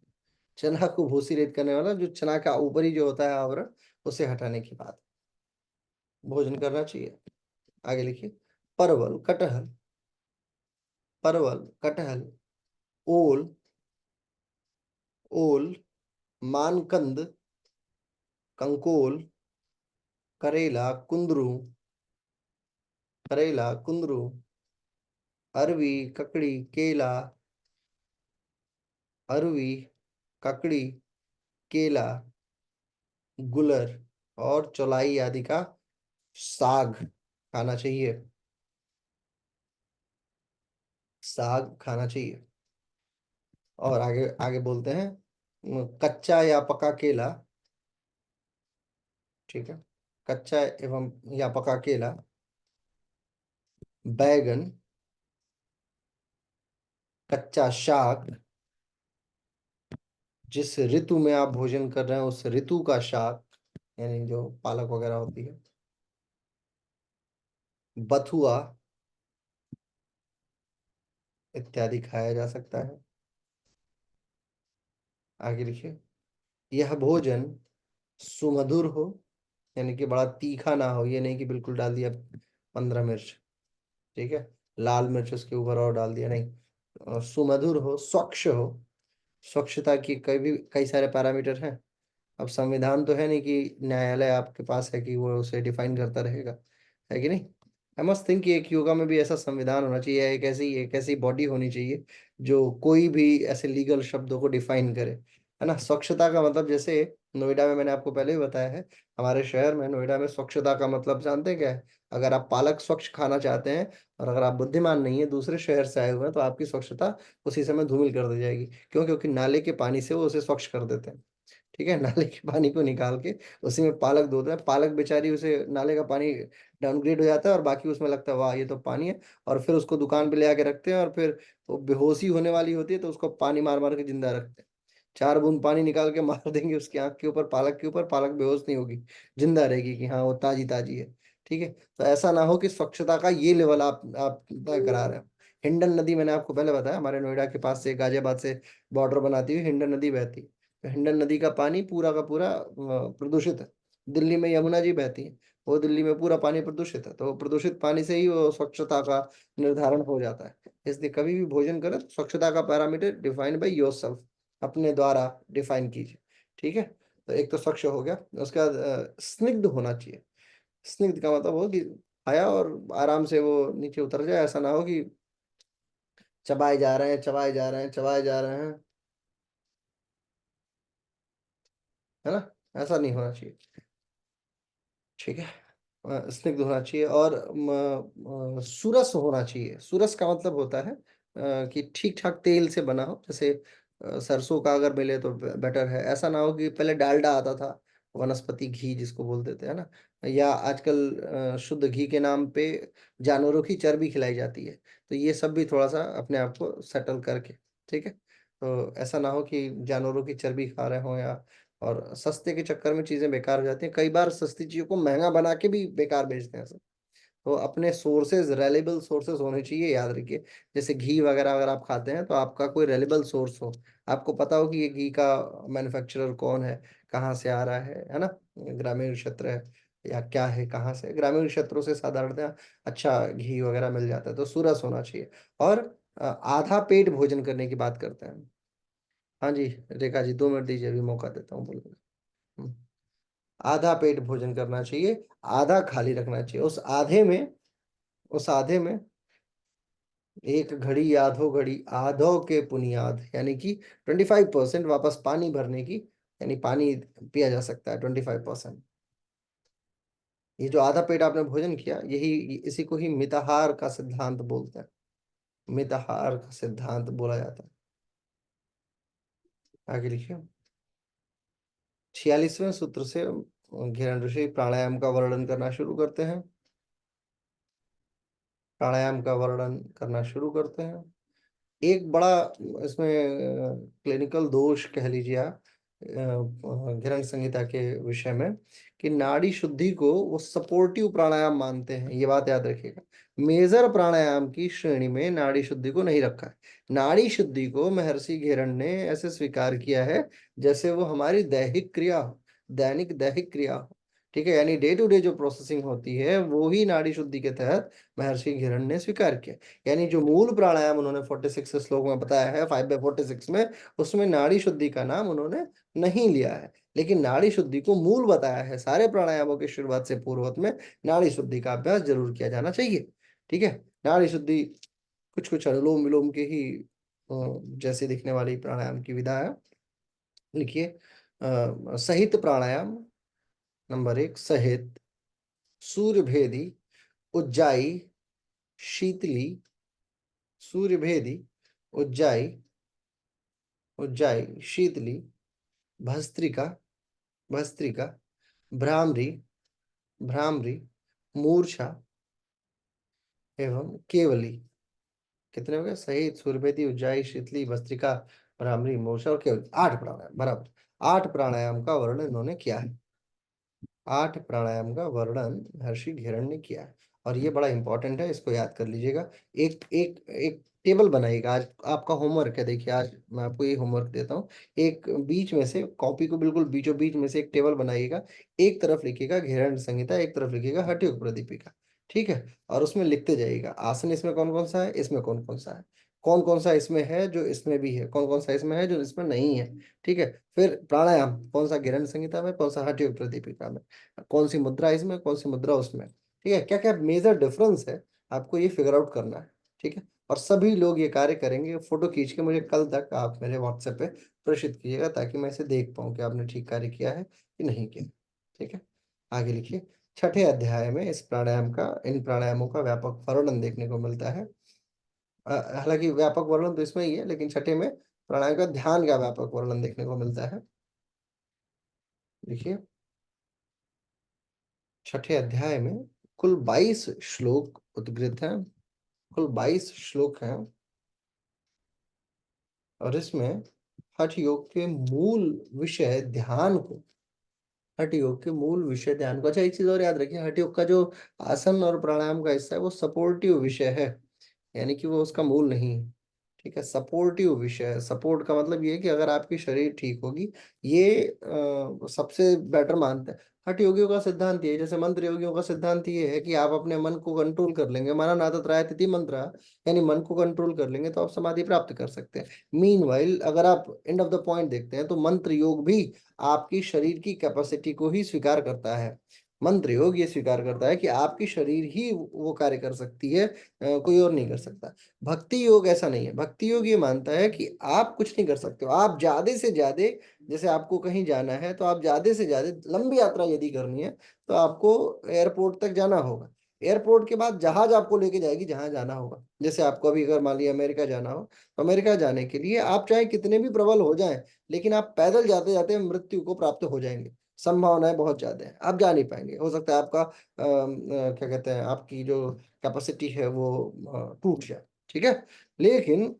चना को भूसी रहित करने वाला, जो चना का ऊपरी जो होता है आवरण, उसे हटाने की बात। भोजन करना चाहिए। आगे लिखिए। परवल, कटहल, परवल, कटहल, ओल, ओल, मानकंद, कंकोल, करेला, कुंदरू, करेला, कुंदरू, अरवी, ककड़ी, केला, अरवी, ककड़ी, केला, गुलर और चौलाई आदि का साग खाना चाहिए। साग खाना चाहिए। और आगे आगे बोलते हैं, कच्चा या पका केला। ठीक है, कच्चा एवं या पका केला, बैगन, कच्चा शाक, जिस ऋतु में आप भोजन कर रहे हैं उस ऋतु का शाक, यानी जो पालक वगैरह होती है, बथुआ इत्यादि खाया जा सकता है। आगे लिखिए। यह भोजन सुमधुर हो, यानी कि बड़ा तीखा ना हो, ये नहीं कि बिल्कुल डाल दिया 15 मिर्च, ठीक है, लाल मिर्च उसके ऊपर और डाल दिया, नहीं। और सुमधुर हो, स्वच्छ हो। स्वच्छता की कई सारे पैरामीटर हैं। अब संविधान तो है नहीं कि न्यायालय आपके पास है कि वो उसे डिफाइन करता रहेगा, है कि नहीं? आई मस्ट थिंक कि एक योगा में भी ऐसा संविधान होना चाहिए, एक ऐसी बॉडी होनी चाहिए जो कोई भी ऐसे लीगल शब्दों को डिफाइन करे, है ना। स्वच्छता का मतलब, जैसे नोएडा में, मैंने आपको पहले भी बताया है, हमारे शहर में नोएडा में स्वच्छता का मतलब जानते हैं क्या है? अगर आप पालक स्वच्छ खाना चाहते हैं और अगर आप बुद्धिमान नहीं है, दूसरे शहर से आए हुए हैं, तो आपकी स्वच्छता उसी समय धूमिल कर दी जाएगी। क्यों? क्योंकि नाले के पानी से वो उसे स्वच्छ कर देते हैं। ठीक है, नाले के पानी को निकाल के उसी में पालक धोते हैं। पालक बेचारी, उसे नाले का पानी डाउनग्रेड हो जाता है और बाकी उसमें लगता है वाह ये तो पानी है। और फिर उसको दुकान पे ले आके रखते हैं और फिर वो बेहोशी होने वाली होती है तो उसको पानी मार मार के जिंदा रखते हैं। 4 बूंद पानी निकाल के मार देंगे उसकी आंख के ऊपर, पालक के ऊपर, पालक बेहोश नहीं होगी, जिंदा रहेगी कि हाँ वो ताजी ताजी है। ठीक है, तो ऐसा ना हो कि स्वच्छता का ये लेवल आप तय करा रहे हो। हिंडन नदी मैंने आपको पहले बताया, हमारे नोएडा के पास से, गाजियाबाद से बॉर्डर बनाती हुई हिंडन नदी बहती है। तो हिंडन नदी का पानी पूरा का पूरा प्रदूषित है। दिल्ली में यमुना जी बहती है, वो दिल्ली में पूरा पानी प्रदूषित है, तो प्रदूषित पानी से ही वो स्वच्छता का निर्धारण हो जाता है। इसलिए कभी भी भोजन करें तो स्वच्छता का पैरामीटर डिफाइंड बाय योरसेल्फ, अपने द्वारा डिफाइन कीजिए। ठीक है, तो एक तो स्वच्छ हो गया, उसके बाद स्निग्ध होना चाहिए। स्निग्ध का मतलब हो कि खाया और आराम से वो नीचे उतर जाए, ऐसा ना हो कि चबाए जा रहे हैं, चबाए जा रहे हैं, चबाए जा रहे हैं, है ना, ऐसा नहीं होना चाहिए। ठीक है, स्निग्ध होना चाहिए और सुरस होना चाहिए। सुरस का मतलब होता है कि ठीक ठाक तेल से बना हो, जैसे सरसों का अगर मिले तो बेटर है। ऐसा ना हो कि पहले डालडा आता था, वनस्पति घी जिसको बोल देते हैं ना, या आजकल शुद्ध घी के नाम पे जानवरों की चर्बी खिलाई जाती है। तो ये सब भी थोड़ा सा अपने आप को सेटल करके, ठीक है, तो ऐसा ना हो कि जानवरों की चर्बी खा रहे हो, या और सस्ते के चक्कर में चीजें बेकार हो जाती हैं। कई बार सस्ती चीजों को महंगा बना के भी बेकार बेचते हैं सब। तो अपने सोर्सेज, रेलेबल सोर्सेज होने चाहिए, याद रखिए। जैसे घी वगैरह अगर आप खाते हैं तो आपका कोई रेलेबल सोर्स हो, आपको पता हो कि ये घी का मैन्युफैक्चरर कौन है, कहाँ से आ रहा है ना, ग्रामीण क्षेत्र है या क्या है, कहाँ से। ग्रामीण क्षेत्रों से साधारणतः अच्छा घी वगैरह मिल जाता है, तो सुरस होना चाहिए। और आधा पेट भोजन करने की बात करते हैं। हाँ जी, रेखा जी 2 मिनट दीजिए, अभी मौका देता हूँ बोलने का। आधा पेट भोजन करना चाहिए, आधा खाली रखना चाहिए। उस आधे में एक घड़ी आधो घड़ी आधो के पुनियाद, यानी कि 25% वापस पानी भरने की, यानी पानी पिया जा सकता है 25%। ये जो आधा पेट आपने भोजन किया, यही इसी को ही मिताहार का सिद्धांत बोलते हैं। मिताहार का सिद्धांत बोला जाता है। आगे लिखिए। 46वें सूत्र से घिरण ऋषि प्राणायाम का वर्णन करना शुरू करते हैं। प्राणायाम का वर्णन करना शुरू करते हैं। एक बड़ा इसमें क्लिनिकल दोष कह लीजिए आप घिरण संहिता के विषय में, कि नाड़ी शुद्धि को वो सपोर्टिव प्राणायाम मानते हैं। ये बात याद रखिएगा, मेजर प्राणायाम की श्रेणी में नाड़ी शुद्धि को नहीं रखा है। नाड़ी शुद्धि को महर्षि घिरण ने ऐसे स्वीकार किया है जैसे वो हमारी दैहिक क्रिया हो, दैनिक दैहिक क्रिया हो। ठीक है, यानी डे टू डे जो प्रोसेसिंग होती है वो ही नाड़ी शुद्धि के तहत महर्षि घिरण ने स्वीकार किया। यानी जो मूल प्राणायाम उन्होंने 46 श्लोक में बताया है, 5/46 में, उसमें नाड़ी शुद्धि का नाम उन्होंने नहीं लिया है। लेकिन नाड़ी शुद्धि को मूल बताया है। सारे प्राणायामों की शुरुआत से पूर्वत में नाड़ी शुद्धि का अभ्यास जरूर किया जाना चाहिए। ठीक है, नाड़ी शुद्धि कुछ कुछ अनुलोम विलोम के ही जैसे दिखने वाली प्राणायाम की विधा है। लिखिए, सहित प्राणायाम नंबर 1, सहित, सूर्य भेदी, उज्जाई, शीतली, सूर्य भेदी, उज्जाई, उज्जाई, शीतली, भस्त्रिका, भस्त्रिका, भ्रामरी, भ्रामरी, मूर्छा एवं केवली। कितने हो गए? सहित, सूर्यभेदी, उज्जाई, शीतली, भस्त्रिका, भ्रामरी, मूर्छा और केवली। 8 प्राणायाम बराबर। 8 प्राणायाम का वर्णन इन्होंने किया है। 8 प्राणायाम का वर्णन महर्षि घिरण ने किया है। और ये बड़ा इंपॉर्टेंट है, इसको याद कर लीजिएगा। एक एक एक टेबल बनाइएगा। आज आपका होमवर्क है, देखिए आज मैं आपको ये होमवर्क देता हूँ। एक बीच में से, कॉपी को बिल्कुल बीचों बीच में से एक टेबल बनाइएगा। एक तरफ लिखिएगा घिरण संहिता, एक तरफ लिखिएगा हठयोग प्रदीपिका। ठीक है, और उसमें लिखते जाइएगा आसन इसमें कौन कौन सा है, इसमें कौन कौन सा है, कौन कौन सा इसमें है जो इसमें भी है, कौन कौन सा इसमें है जो इसमें नहीं है। ठीक है, फिर प्राणायाम कौन सा घिरण संहिता में, कौन सा हठयोग प्रदीपिका में, कौन सी मुद्रा इसमें, कौन सी मुद्रा उसमें। ठीक है, क्या क्या मेजर डिफरेंस है, आपको ये फिगर आउट करना है। ठीक है, और सभी लोग ये कार्य करेंगे। फोटो खींच के मुझे कल तक आप मेरे व्हाट्सएप पे प्रेषित कीजिएगा, ताकि मैं इसे देख पाऊँ कि आपने ठीक कार्य किया है कि नहीं किया। ठीक है, आगे लिखिए। छठे अध्याय में इस प्राणायाम का, इन प्राणायामों का व्यापक वर्णन देखने को मिलता है। हालांकि व्यापक वर्णन तो इसमें ही है, लेकिन छठे में प्राणायाम का ध्यान का व्यापक वर्णन देखने को मिलता है। देखिए, छठे अध्याय में कुल 22 श्लोक उद्गृत हैं। कुल 22 श्लोक हैं, और इसमें हठ योग के मूल विषय ध्यान को हठ योग के मूल विषय ध्यान को। अच्छा, एक चीज और याद रखिए, हठ योग का जो आसन और प्राणायाम का हिस्सा है वो सपोर्टिव विषय है, यानी कि वो उसका मूल नहीं है। ठीक है, सपोर्टिव विषय है। सपोर्ट का मतलब ये है कि अगर आपकी शरीर ठीक होगी, ये सबसे बेटर मानते हैं। हठ योगियों का सिद्धांत ये है, जैसे मंत्र योगियों का सिद्धांत ये है कि आप अपने मन को कंट्रोल कर लेंगे, माना नादत राय तिथि मंत्र, यानी मन को कंट्रोल कर लेंगे तो आप समाधि प्राप्त कर सकते हैं। मीनवाइल अगर आप एंड ऑफ द पॉइंट देखते हैं तो मंत्र योग भी आपकी शरीर की कैपेसिटी को ही स्वीकार करता है। मंत्र योग ये स्वीकार करता है कि आपकी शरीर ही वो कार्य कर सकती है, कोई और नहीं कर सकता। भक्ति योग ऐसा नहीं है। भक्ति योग ये मानता है कि आप कुछ नहीं कर सकते हो, आप ज्यादा से ज्यादा, जैसे आपको कहीं जाना है तो आप ज्यादा से ज्यादा लंबी यात्रा यदि करनी है तो आपको एयरपोर्ट तक जाना होगा। एयरपोर्ट के बाद जहाज आपको लेके जाएगी जहां जाना होगा। जैसे आपको अभी अगर मान लिया अमेरिका जाना हो, तो अमेरिका जाने के लिए आप चाहे कितने भी प्रबल हो जाएं, लेकिन आप पैदल जाते जाते मृत्यु को प्राप्त हो जाएंगे। संभावनाएं बहुत ज्यादा है, आप जा नहीं पाएंगे। हो सकता है आपका क्या कहते हैं, आपकी जो कैपेसिटी है वो टूट जाए। ठीक है, लेकिन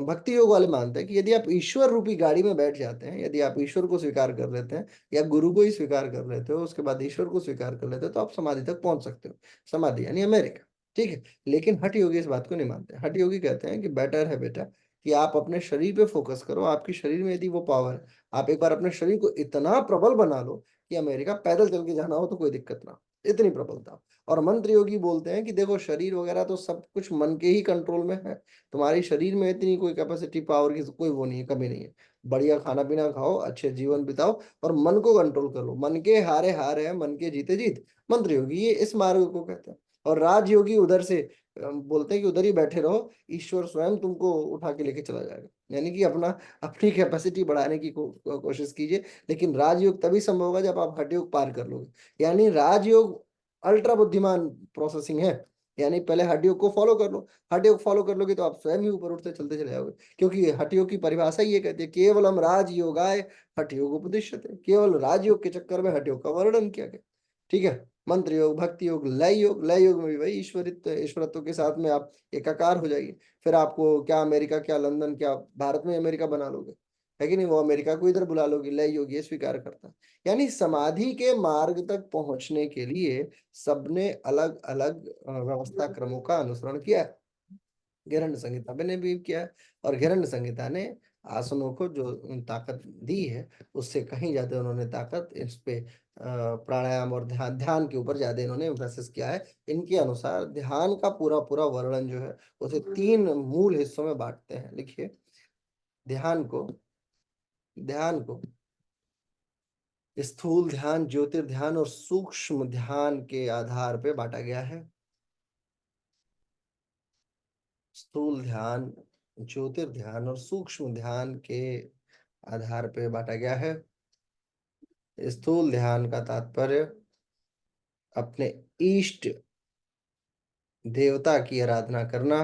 भक्ति योग वाले मानते हैं कि यदि आप ईश्वर रूपी गाड़ी में बैठ जाते हैं, यदि आप ईश्वर को स्वीकार कर लेते हैं या गुरु को ही स्वीकार कर लेते हो, उसके बाद ईश्वर को स्वीकार कर लेते हो, तो आप समाधि तक पहुंच सकते हो। समाधि यानी अमेरिका। ठीक है, लेकिन हठ योगी इस बात को नहीं मानते। हठ योगी कहते हैं कि बेटर है बेटा कि आप अपने शरीर पे फोकस करो। आपके शरीर में यदि वो पावर है, आप एक बार अपने शरीर को इतना प्रबल बना लो कि अमेरिका पैदल चल के जाना हो तो कोई दिक्कत ना हो, इतनी प्रबलता। और मंत्र योगी बोलते हैं कि देखो, शरीर वगैरह तो सब कुछ मन के ही कंट्रोल में है। तुम्हारी शरीर में इतनी कोई कैपेसिटी पावर की कोई वो नहीं है, कमी नहीं है। बढ़िया खाना पीना खाओ, अच्छे जीवन बिताओ और मन को कंट्रोल कर लो। मन के हारे हार है, मन के जीते जीत। मंत्र योगी ये इस मार्ग को कहते हैं। और राजयोगी उधर से बोलते हैं कि उधर ही बैठे रहो, ईश्वर स्वयं तुमको उठा के लेके चला जाएगा। यानी कि अपनी कैपेसिटी बढ़ाने की कोशिश कीजिए। लेकिन राजयोग तभी संभव होगा जब आप हठ योग पार कर लोगे। यानी राजयोग अल्ट्रा बुद्धिमान प्रोसेसिंग है। यानी पहले हठ योग को फॉलो कर लो। हठ योग फॉलो कर लोगे तो आप स्वयं ही ऊपर उठते चलते चले जाओगे। क्योंकि हठ योग की परिभाषा ये कहती है, केवलम राजयोगाय हठ योग उपदिश्यते। केवल राजयोग के चक्कर में हठ योग का वर्णन किया गया। ठीक है, मंत्र योग, भक्ति योग, लय योग। लय योग में भी वही ईश्वरत्व के साथ में आप एकाकार हो जाइए। फिर आपको क्या अमेरिका, क्या लंदन, क्या भारत में अमेरिका बना लोगे, है कि नहीं। वो अमेरिका को इधर बुला लोगे। लय योग ये स्वीकार करता है। यानी समाधि के मार्ग तक पहुंचने के लिए सबने अलग अलग व्यवस्था क्रमों का अनुसरण किया है। हिरण्य संहिता में ने भी किया है। और हिरण्य संहिता ने आसनों को जो ताकत दी है, उससे कहीं ज्यादा उन्होंने ताकत इस पे प्राणायाम और ध्यान, ध्यान के ऊपर ज्यादा इन्होंने एम्फेसिस किया है। इनके अनुसार ध्यान का पूरा पूरा वर्णन जो है उसे तीन मूल हिस्सों में बांटते हैं। लिखिए, ध्यान को ध्यान को स्थूल ध्यान, ज्योतिर्ध्यान और सूक्ष्म ध्यान के आधार पे बांटा गया है। स्थूल ध्यान, ज्योतिर्ध्यान और सूक्ष्म ध्यान के आधार पे बांटा गया है। स्थूल ध्यान का तात्पर्य अपने इष्ट देवता की आराधना करना,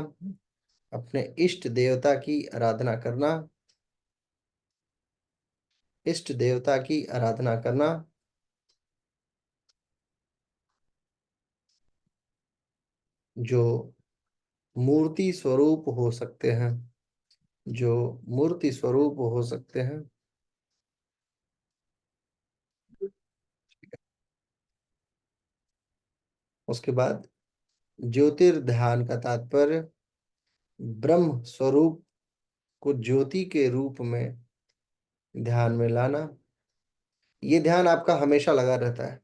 अपने इष्ट देवता की आराधना करना, इष्ट देवता की आराधना करना, जो मूर्ति स्वरूप हो सकते हैं, जो मूर्ति स्वरूप हो सकते हैं। उसके बाद ज्योतिर्ध्यान का तात्पर्य ब्रह्म स्वरूप को ज्योति के रूप में ध्यान में लाना। ये ध्यान आपका हमेशा लगा रहता है।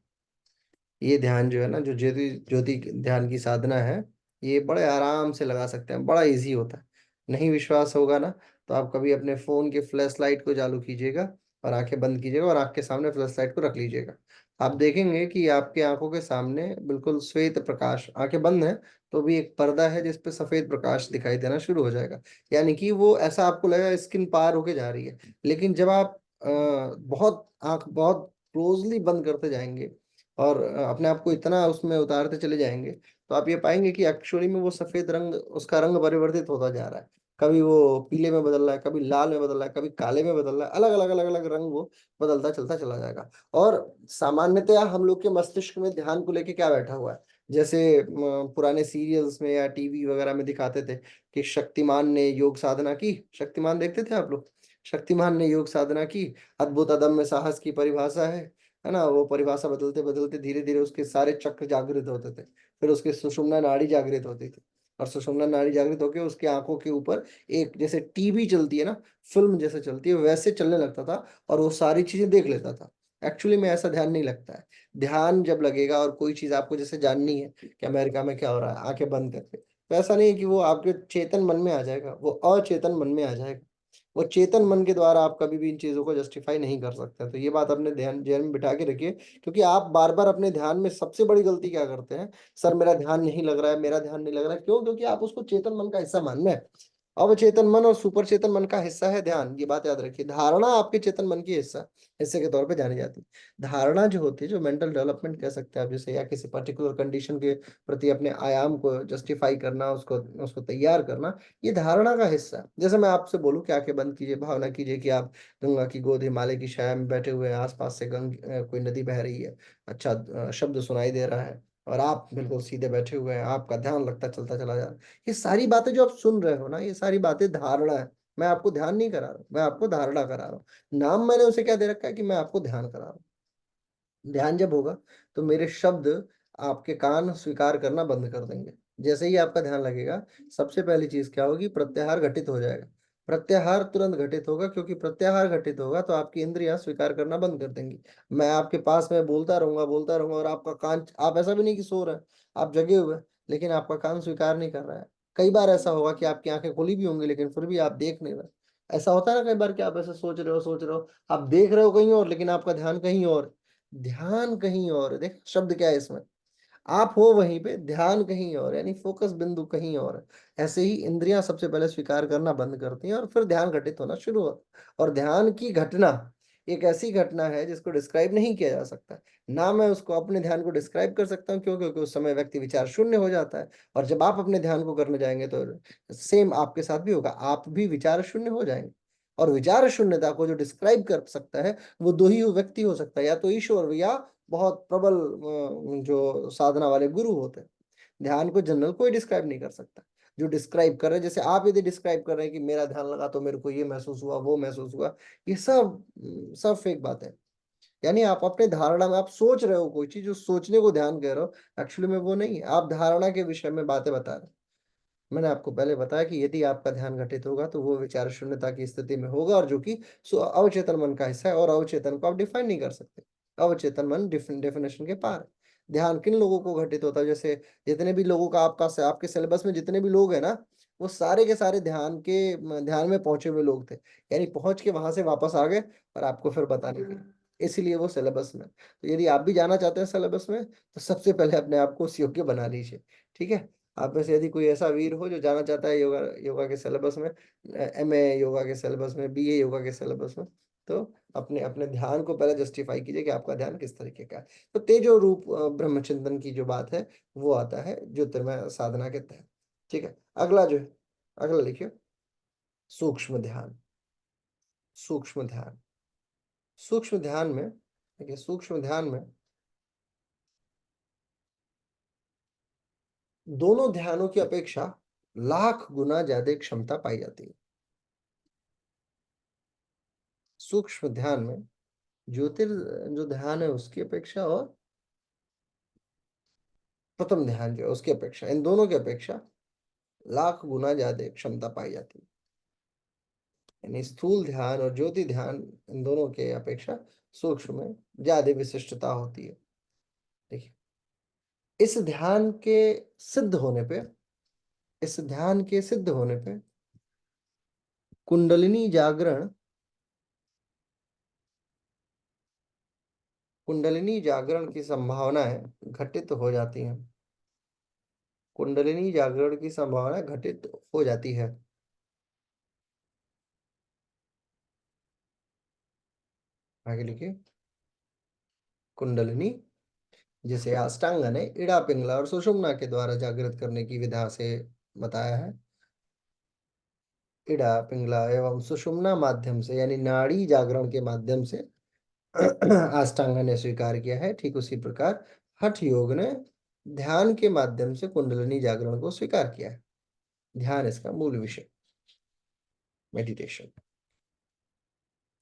ये ध्यान जो है ना, जो ज्योति ज्योति ध्यान की साधना है, ये बड़े आराम से लगा सकते हैं, बड़ा इजी होता है। नहीं विश्वास होगा ना, तो आप कभी अपने फोन के फ्लैश लाइट को चालू कीजिएगा और आंखें बंद कीजिएगा और आंख के सामने फ्लैश लाइट को रख लीजिएगा। आप देखेंगे कि आपके आंखों के सामने बिल्कुल श्वेत प्रकाश, आंखें बंद हैं तो भी एक पर्दा है जिस पे सफेद प्रकाश दिखाई देना शुरू हो जाएगा। यानी कि वो ऐसा आपको लगेगा स्किन पार होके जा रही है। लेकिन जब आप बहुत आंख बहुत क्लोजली बंद करते जाएंगे और अपने आप को इतना उसमें उतारते चले जाएंगे, तो आप ये पाएंगे कि एक्चुअली में वो सफेद रंग, उसका रंग परिवर्तित होता जा रहा है। कभी वो पीले में बदल रहा है, कभी लाल में बदल रहा है, कभी काले में बदल रहा है। अलग अलग रंग वो बदलता चलता चला जाएगा। और सामान्यतया हम लोग के मस्तिष्क में ध्यान को लेके क्या बैठा हुआ है, जैसे पुराने सीरियल्स में या टीवी वगैरह में दिखाते थे कि शक्तिमान ने योग साधना की। शक्तिमान देखते थे आप लोग? शक्तिमान ने योग साधना की, अद्भुत अदम्य साहस की परिभाषा है। है ना, वो परिभाषा बदलते बदलते धीरे धीरे उसके सारे चक्र जागृत होते थे, फिर उसकी सुषुम्ना नाड़ी जागृत होती थी, और सुषुम्ना नाड़ी जागृत होकर उसकी आंखों के ऊपर एक जैसे टीवी चलती है ना, फिल्म जैसे चलती है वैसे चलने लगता था, और वो सारी चीजें देख लेता था। एक्चुअली में ऐसा ध्यान नहीं लगता है। ध्यान जब लगेगा और कोई चीज आपको जैसे जाननी है कि अमेरिका में क्या हो रहा है, आंखें बंद करके, तो ऐसा नहीं है कि वो आपके चेतन मन में आ जाएगा, वो अचेतन मन में आ जाएगा। वो चेतन मन के द्वारा आप कभी भी इन चीजों को जस्टिफाई नहीं कर सकते। तो ये बात अपने ध्यान ध्यान में बिठा के रखिए, क्योंकि आप बार बार अपने ध्यान में सबसे बड़ी गलती क्या करते हैं, सर मेरा ध्यान नहीं लग रहा है, मेरा ध्यान नहीं लग रहा है, क्यों? क्योंकि आप उसको चेतन मन का हिस्सा मान रहे हैं। अवचेतन मन और सुपर चेतन मन का हिस्सा है ध्यान, ये बात याद रखिए। धारणा आपके चेतन मन की हिस्से के तौर पे जानी जाती है। धारणा जो होती है, जो मेंटल डेवलपमेंट कह सकते हैं आप जैसे, या किसी पर्टिकुलर कंडीशन के प्रति अपने आयाम को जस्टिफाई करना, उसको उसको तैयार करना, ये धारणा का हिस्सा है। जैसे मैं आपसे बोलूं कि आंखें बंद कीजिए, भावना कीजिए कि आप गंगा की गोद, हिमालय की छाया में बैठे हुए हैं, आसपास से कोई नदी बह रही है, अच्छा शब्द सुनाई दे रहा है, और आप बिल्कुल सीधे बैठे हुए हैं, आपका ध्यान लगता चलता चला जा रहा है। ये सारी बातें जो आप सुन रहे हो ना, ये सारी बातें धारणा है। मैं आपको ध्यान नहीं करा रहा हूं, मैं आपको धारणा करा रहा हूँ। नाम मैंने उसे क्या दे रखा है कि मैं आपको ध्यान करा रहा हूँ। ध्यान जब होगा तो मेरे शब्द आपके कान स्वीकार करना बंद कर देंगे। जैसे ही आपका ध्यान लगेगा, सबसे पहली चीज क्या होगी, प्रत्याहार घटित हो जाएगा। प्रत्याहार तुरंत घटित होगा, क्योंकि प्रत्याहार घटित होगा तो आपकी इंद्रियां स्वीकार करना बंद कर देंगी। मैं आपके पास में बोलता रहूंगा, और आपका कान, आप ऐसा भी नहीं कि सो रहे हैं, आप जगे हुए हैं, लेकिन आपका कान स्वीकार नहीं कर रहा है। कई बार ऐसा होगा कि आपकी आंखें खुली भी होंगी, लेकिन फिर भी आप देख नहीं रहे। ऐसा होता है ना कई बार कि आप ऐसे सोच रहे हो, आप देख रहे हो कहीं और, लेकिन आपका ध्यान कहीं और। ध्यान कहीं और है, देख शब्द क्या है इसमें, आप हो वहीं पे, ध्यान कहीं और, यानी फोकस बिंदु कहीं और है। ऐसे ही इंद्रियां सबसे पहले स्वीकार करना बंद करती हैं, और फिर ध्यान घटित होना शुरू होता है। और ध्यान की घटना एक ऐसी घटना है जिसको डिस्क्राइब नहीं किया जा सकता। ना मैं उसको अपने ध्यान को डिस्क्राइब कर सकता हूँ, क्यों? क्योंकि उस समय व्यक्ति विचार शून्य हो जाता है। और जब आप अपने ध्यान को करने जाएंगे तो सेम आपके साथ भी होगा, आप भी विचार शून्य हो जाएंगे। और विचार शून्यता को जो डिस्क्राइब कर सकता है, वो दो ही व्यक्ति हो सकता है, या तो ईश्वर, या बहुत प्रबल जो साधना वाले गुरु होते हैं। ध्यान को जनरल कोई डिस्क्राइब नहीं कर सकता। जो डिस्क्राइब कर रहे हैं, जैसे आप यदि डिस्क्राइब कर रहे हैं कि मेरा ध्यान लगा तो मेरे को ये महसूस हुआ, वो महसूस हुआ, ये सब फेक बात है। यानी आप अपने धारणा में आप सोच रहे हो कोई चीज, जो सोचने को ध्यान कह रहे हो, एक्चुअली में वो नहीं है, आप धारणा के विषय में बातें बता रहे हो। मैंने आपको पहले बताया कि यदि आपका ध्यान घटित होगा तो वो विचार शून्यता की स्थिति में होगा, और जो कि अवचेतन मन का हिस्सा है, और अवचेतन को आप डिफाइन नहीं कर सकते। अवचेतन मन डेफिनेशन के पार है। ध्यान किन लोगों को घटित होता है, जैसे जितने भी लोगों का आपके सिलेबस में जितने भी लोग हैं ना, वो सारे के सारे ध्यान में पहुंचे हुए लोग थे, यानी पहुंच के वहां से वापस आ गए, और आपको फिर बताने के लिए, इसीलिए वो सिलेबस में। तो यदि आप भी जाना चाहते हैं सिलेबस में, तो सबसे पहले अपने आप को उस योग्य बना लीजिए। ठीक है? आप में से यदि कोई ऐसा वीर हो जो जाना चाहता है योगा योगा के सिलेबस में, एमए योगा के सिलेबस में, बीए योगा के सिलेबस में, तो अपने अपने ध्यान को पहले जस्टिफाई कीजिए कि आपका ध्यान किस तरीके का है। तो तेजो रूप ब्रह्मचिंतन की जो बात है, वो आता है ज्योतिर्मय साधना के तहत। ठीक है? अगला जो है, अगला लिखिए, सूक्ष्म ध्यान। सूक्ष्म ध्यान, सूक्ष्म ध्यान में देखिए, सूक्ष्म ध्यान में दोनों ध्यानों की अपेक्षा लाख गुना ज्यादा क्षमता पाई जाती है। सूक्ष्म ध्यान में ज्योतिर जो ध्यान है उसकी अपेक्षा, और प्रथम ध्यान जो है उसकी अपेक्षा, इन दोनों की अपेक्षा लाख गुना ज्यादा क्षमता पाई जाती है। यानी स्थूल ध्यान और ज्योति ध्यान, इन दोनों के अपेक्षा सूक्ष्म में ज्यादा विशिष्टता होती है। देखिए, इस ध्यान के सिद्ध होने पे, इस ध्यान के सिद्ध होने पे कुंडलिनी जागरण, कुंडलिनी जागरण की संभावनाएं घटित हो जाती हैं। कुंडलिनी जागरण की संभावना घटित हो जाती है। आगे लिखिए, कुंडलिनी जिसे अष्टांग ने इड़ा पिंगला और सुषुम्ना के द्वारा जागृत करने की विधा से बताया है। इड़ा पिंगला एवं सुषुम्ना माध्यम से, यानी नाड़ी जागरण के माध्यम से अष्टांग ने स्वीकार किया है। ठीक उसी प्रकार हठ योग ने ध्यान के माध्यम से कुंडलिनी जागरण को स्वीकार किया है। ध्यान इसका मूल विषय, मेडिटेशन।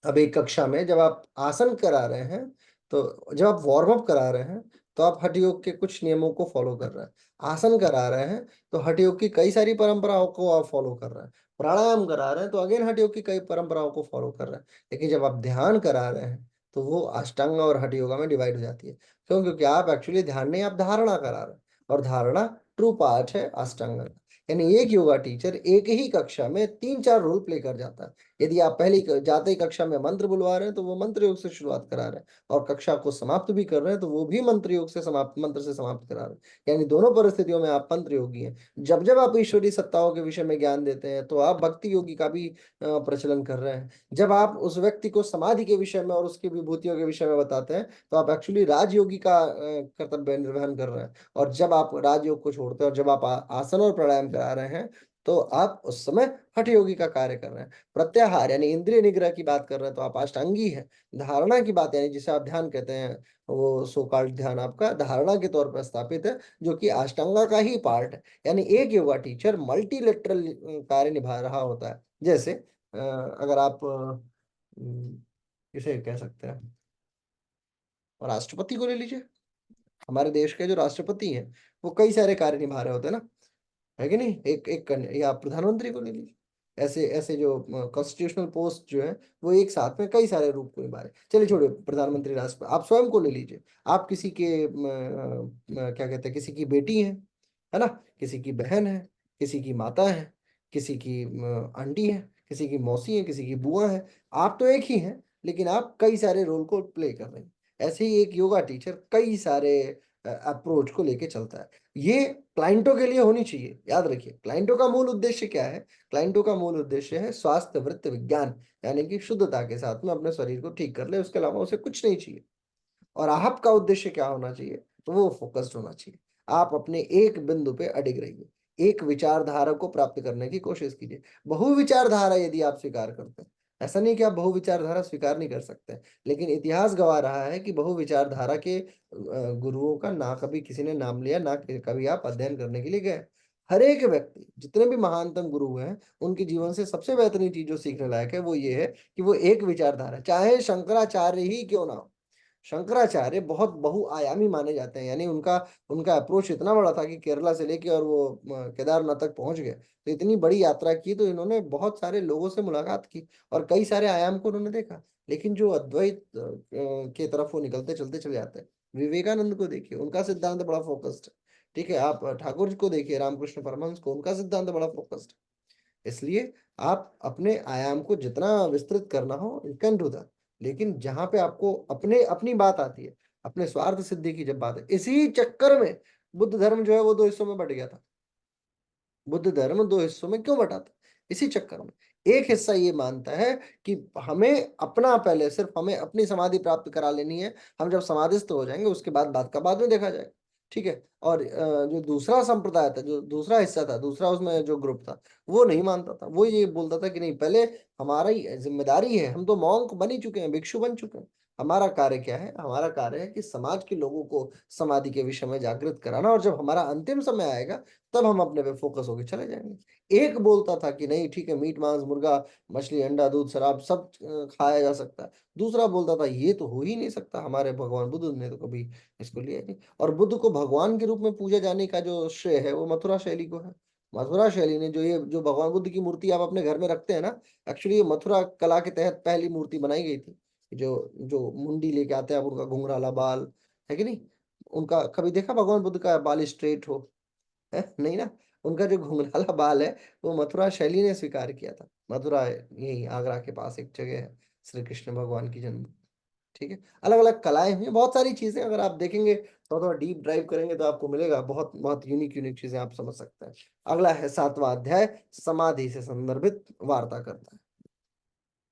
अब एक कक्षा में जब आप आसन करा रहे हैं, तो जब आप वार्म अप करा रहे हैं, तो आप हठ योग के कुछ नियमों को फॉलो कर रहे हैं। आसन करा रहे हैं, तो हठ योग की कई सारी परंपराओं को आप फॉलो कर रहे हैं। प्राणायाम करा रहे हैं, तो अगेन हठ योग की कई परंपराओं को फॉलो कर रहे हैं। लेकिन जब आप ध्यान करा रहे हैं, तो वो अष्टांग और हठ योगा में डिवाइड हो जाती है। क्यों? क्योंकि आप एक्चुअली ध्यान नहीं, आप धारणा करा रहे हैं, और धारणा ट्रू पार्ट है अष्टांग का। यानी एक योगा टीचर एक ही कक्षा में 3-4 रोल प्ले कर जाता है। यदि आप जाते ही कक्षा में मंत्र बुलवा रहे हैं, तो वो मंत्र योग से शुरुआत करा रहे हैं, और कक्षा को समाप्त भी कर रहे हैं, तो वो भी मंत्र से समाप्त करा रहे हैं। यानी दोनों परिस्थितियों में आप मंत्र योगी हैं। जब जब आप ईश्वरीय सत्ताओं के विषय में ज्ञान देते हैं, तो आप भक्ति योगी का भी प्रचलन कर रहे हैं। जब आप उस व्यक्ति को समाधि के विषय में और उसकी विभूतियों के विषय में बताते हैं, तो आप एक्चुअली राजयोगी का कर्तव्य निर्वहन कर रहे हैं। और जब आप राजयोग को छोड़ते हैं और जब आप आसन और प्राणायाम करा रहे हैं, तो आप उस समय हठ योगी का कार्य कर रहे हैं। प्रत्याहार यानी इंद्रिय निग्रह की बात कर रहे हैं, तो आप अष्टांगी हैं। धारणा की बात यानी जिसे आप ध्यान कहते हैं, वो सो कॉल्ड ध्यान आपका धारणा के तौर पर स्थापित है, जो कि अष्टांगा का ही पार्ट है। यानी एक योगा टीचर मल्टीलेटरल कार्य निभा रहा होता है। जैसे अगर आप इसे कह सकते हैं, राष्ट्रपति को ले लीजिए। हमारे देश के जो राष्ट्रपति हैं, वो कई सारे कार्य निभा रहे होते हैं ना, है कि नहीं? या प्रधानमंत्री को ले लीजिए। ऐसे ऐसे जो कॉन्स्टिट्यूशनल पोस्ट जो है, वो एक साथ में कई सारे रूप को निभा रहे हैं। चलिए छोड़िए प्रधानमंत्री, राष्ट्रपति, आप स्वयं को ले लीजिए। आप किसी के क्या कहते हैं, किसी की बेटी है ना, किसी की बहन है, किसी की माता है, किसी की आंटी है, किसी की मौसी है, किसी की बुआ है। आप तो एक ही हैं, लेकिन आप कई सारे रोल को प्ले कर रहे हैं। ऐसे ही एक योगा टीचर कई सारे अप्रोच को लेके चलता है। ये क्लाइंटों के लिए होनी चाहिए। याद रखिए, क्लाइंटों का मूल उद्देश्य क्या है? क्लाइंटों का मूल उद्देश्य है स्वास्थ्य वृत्त विज्ञान, यानी कि शुद्धता के साथ में अपने शरीर को ठीक कर ले, उसके अलावा उसे कुछ नहीं चाहिए। और आपका उद्देश्य क्या होना चाहिए? तो वो फोकस्ड होना चाहिए। आप अपने एक बिंदु पे अडिग रहिए, एक विचारधारा को प्राप्त करने की कोशिश कीजिए। बहु विचारधारा यदि आप स्वीकार करते हैं, ऐसा नहीं कि आप बहु विचारधारा स्वीकार नहीं कर सकते, लेकिन इतिहास गवाह रहा है कि बहु विचारधारा के गुरुओं का ना कभी किसी ने नाम लिया, ना कभी आप अध्ययन करने के लिए गए। हर एक व्यक्ति, जितने भी महानतम गुरु हैं, उनके जीवन से सबसे बेहतरीन चीज जो सीखने लायक है, वो ये है कि वो एक विचारधारा, चाहे शंकराचार्य ही क्यों ना हो। शंकराचार्य बहुत बहुआयामी माने जाते हैं। यानी उनका उनका अप्रोच इतना बड़ा था कि केरला से लेके और वो केदारनाथ तक पहुंच गए। तो इतनी बड़ी यात्रा की, तो इन्होंने बहुत सारे लोगों से मुलाकात की और कई सारे आयाम को उन्होंने देखा। लेकिन जो अद्वैत के तरफ वो निकलते चलते चले जाते हैं। विवेकानंद को देखिए, उनका सिद्धांत बड़ा फोकस्ड है। ठीक है, आप ठाकुर जी को देखिए, रामकृष्ण परमहंस को, उनका सिद्धांत बड़ा फोकस्ड है। इसलिए आप अपने आयाम को जितना विस्तृत करना हो, यू कैन डू दैट। लेकिन जहां पे आपको अपने अपनी बात आती है, अपने स्वार्थ सिद्धि की जब बात है, इसी चक्कर में बुद्ध धर्म जो है वो दो हिस्सों में बट गया था। बुद्ध धर्म दो हिस्सों में क्यों बटा था? इसी चक्कर में। एक हिस्सा ये मानता है कि हमें अपना, पहले सिर्फ हमें अपनी समाधि प्राप्त करा लेनी है। हम जब समाधिस्थ हो जाएंगे, उसके बाद बात का बाद में देखा जाएगा। ठीक है। और जो दूसरा संप्रदाय था, जो दूसरा हिस्सा था, दूसरा उसमें जो ग्रुप था, वो नहीं मानता था। वो ये बोलता था कि नहीं, पहले हमारा ही जिम्मेदारी है, हम तो मॉन्क बन ही चुके हैं, भिक्षु बन चुके हैं। हमारा कार्य क्या है? हमारा कार्य है कि समाज के लोगों को समाधि के विषय में जागृत कराना, और जब हमारा अंतिम समय आएगा, तब हम अपने पे फोकस होके चले जाएंगे। एक बोलता था कि नहीं ठीक है, मीट मांस मुर्गा मछली अंडा दूध शराब सब खाया जा सकता है। दूसरा बोलता था ये तो हो ही नहीं सकता, हमारे भगवान बुद्ध ने तो कभी इसको लिया ही नहीं। और बुद्ध को भगवान के रूप में पूजा जाने का जो श्रेय है, वो मथुरा शैली को है। मथुरा शैली ने जो भगवान बुद्ध की मूर्ति आप अपने घर में रखते हैं ना, एक्चुअली ये मथुरा कला के तहत पहली मूर्ति बनाई गई थी। जो जो मुंडी लेके आते हैं आप, उनका घुंघराला बाल, है कि नहीं? उनका कभी देखा भगवान बुद्ध का बाल स्ट्रेट हो? है नहीं ना। उनका जो घुंघराला बाल है, वो मथुरा शैली ने स्वीकार किया था। मथुरा यही आगरा के पास एक जगह है, श्री कृष्ण भगवान की जन्म। ठीक है। अलग अलग कलाएं हुई, बहुत सारी चीजें अगर आप देखेंगे, थोड़ा डीप ड्राइव करेंगे, तो आपको मिलेगा बहुत बहुत यूनिक यूनिक चीजें आप समझ सकते हैं। अगला है 7वां अध्याय, समाधि से संदर्भित वार्ता करता है।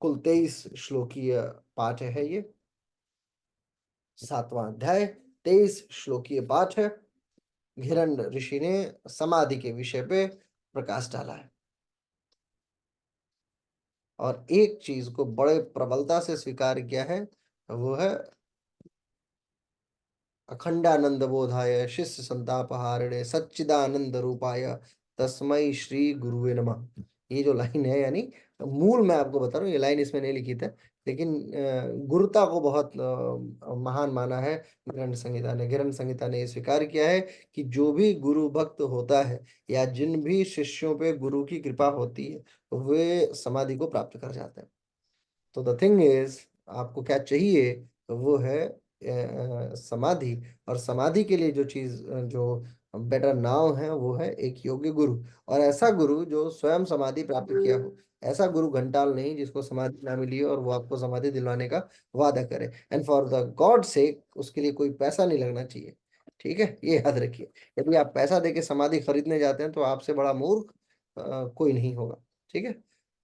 कुल 23 श्लोकीय पाठ है ये। 7वां अध्याय 23 श्लोकीय पाठ है। घिरण्य ऋषि ने समाधि के विषय पे प्रकाश डाला है, और एक चीज को बड़े प्रबलता से स्वीकार किया है, वो है अखंडानंद बोधाय शिष्य संतापहारिणे सच्चिदानंद रूपाय तस्मै श्री गुरुवे नमः। ये जो लाइन है, यानी मूल मैं आपको बता रहा हूँ, ये लाइन इसमें नहीं लिखी थी, लेकिन गुरुता को बहुत महान माना है ग्रंथ संहिता ने। ग्रंथ संहिता ने ये स्वीकार किया है कि जो भी गुरु भक्त होता है, या जिन भी शिष्यों पे गुरु की कृपा होती है, वे समाधि को प्राप्त कर जाते हैं। तो द थिंग इज, आपको क्या चाहिए? तो वो है समाधि। और समाधि के लिए जो चीज, जो बेटर नाव है, वो है एक योग्य गुरु। और ऐसा गुरु जो स्वयं समाधि प्राप्त किया हो। ऐसा गुरु घंटाल नहीं जिसको समाधि ना मिली हो और वो आपको समाधि दिलवाने का वादा करे। And for the God sake, उसके लिए कोई पैसा नहीं लगना चाहिए। ठीक है, ये याद रखिए। यदि आप पैसा देके समाधि खरीदने जाते हैं तो आपसे बड़ा मूर्ख कोई नहीं होगा। ठीक है,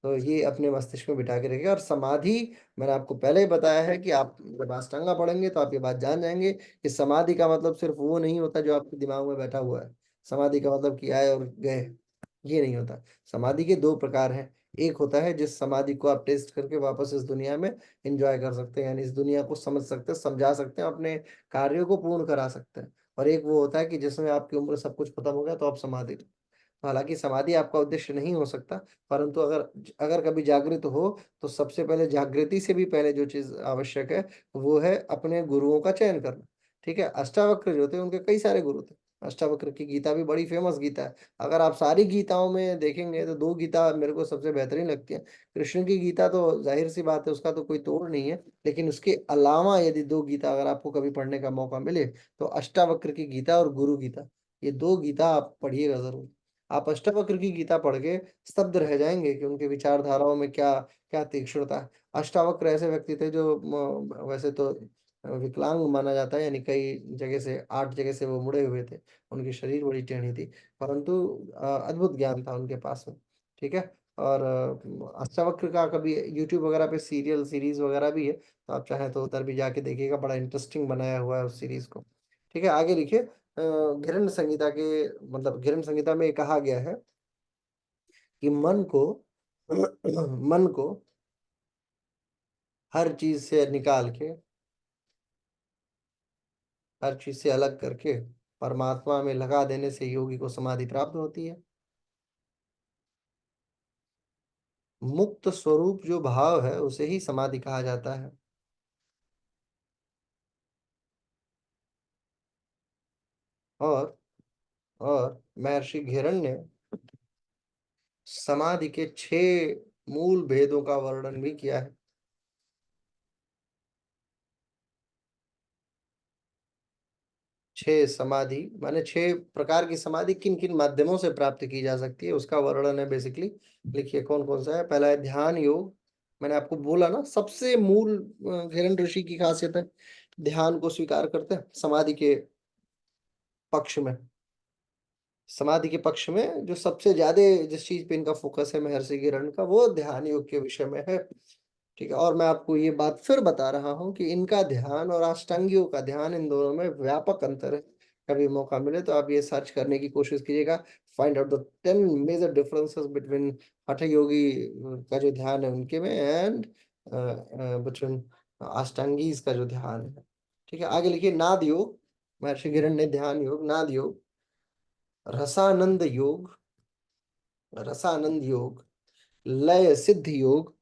तो ये अपने मस्तिष्क में बिठा के रखिए। और समाधि, मैंने आपको पहले ही बताया है कि आप जब अष्टांगा पढ़ेंगे तो आप ये बात जान जाएंगे कि समाधि का मतलब सिर्फ वो नहीं होता जो आपके दिमाग में बैठा हुआ है। समाधि का मतलब कि आए और गए, ये नहीं होता। समाधि के दो प्रकार हैं। एक होता है जिस समाधि को आप टेस्ट करके वापस इस दुनिया में एंजॉय कर सकते हैं, यानी इस दुनिया को समझ सकते हैं, समझा सकते हैं, अपने कार्यों को पूर्ण करा सकते हैं। और एक वो होता है कि जिसमें आपकी उम्र सब कुछ खत्म हो गया तो आप समाधि। हालांकि समाधि आपका उद्देश्य नहीं हो सकता, परंतु अगर अगर कभी जागृत हो, तो सबसे पहले जागृति से भी पहले जो चीज आवश्यक है, वो है अपने गुरुओं का चयन करना। ठीक है, अष्टावक्र जो थे उनके कई सारे गुरु थे। अष्टावक्र की गीता भी बड़ी फेमस गीता है। अगर आप सारी गीताओं में देखेंगे तो दो गीता मेरे को सबसे बेहतरीन लगती है। कृष्ण की गीता तो जाहिर सी बात है, उसका तो कोई तोड़ नहीं है। लेकिन उसके अलावा यदि दो गीता अगर आपको कभी पढ़ने का मौका मिले, तो अष्टावक्र की गीता और गुरु गीता, ये दो गीता आप पढ़िएगा जरूर। आप अष्टावक्र की गीता पढ़ के स्तब्ध रह जाएंगे कि उनके विचारधाराओं में क्या क्या तीक्ष्णता है। अष्टावक्र ऐसे व्यक्ति थे जो वैसे तो विकलांग माना जाता है, यानी कई जगह से, 8 जगह से वो मुड़े हुए थे। उनकी शरीर बड़ी टेढ़ी थी, परंतु अद्भुत ज्ञान था उनके पास में। ठीक है। और अष्टावक्र का कभी यूट्यूब वगैरह पे सीरियल सीरीज वगैरह भी है, तो आप चाहें तो उधर भी जाके देखिएगा, बड़ा इंटरेस्टिंग बनाया हुआ है उस सीरीज को। ठीक है, आगे लिखिए। घृण संहिता के, मतलब घृण संहिता में ये कहा गया है कि मन को मन को हर चीज से निकाल के, हर चीज से अलग करके परमात्मा में लगा देने से योगी को समाधि प्राप्त होती है। मुक्त स्वरूप जो भाव है उसे ही समाधि कहा जाता है। और महर्षि घिरण ने समाधि के 6 मूल भेदों का वर्णन भी किया है। 6 समाधि माने 6 प्रकार की समाधि किन किन माध्यमों से प्राप्त की जा सकती है, उसका वर्णन है बेसिकली। लिखिए कौन कौन सा है। पहला है ध्यान योग। मैंने आपको बोला ना, सबसे मूल हिरण ऋषि की खासियत है, ध्यान को स्वीकार करते हैं समाधि के पक्ष में। समाधि के पक्ष में जो सबसे ज्यादा जिस चीज पे इनका फोकस है महर्षि किरण का, वो ध्यान योग के विषय में है। ठीक है, और मैं आपको ये बात फिर बता रहा हूँ कि इनका ध्यान और अष्टांगियों का ध्यान, इन दोनों में व्यापक अंतर है। कभी मौका मिले तो आप ये सर्च करने की कोशिश कीजिएगा। Find out the 10 major differences between hatha yogi का जो ध्यान है उनके में, एंड बिटवीन अष्टांगीज का जो ध्यान है। ठीक है, आगे लिखिए। नाद योग, महर्षि किरण ने ध्यान योग, नाद योग, रसानंद योग, रसानंद योग, लय सिद्ध योग,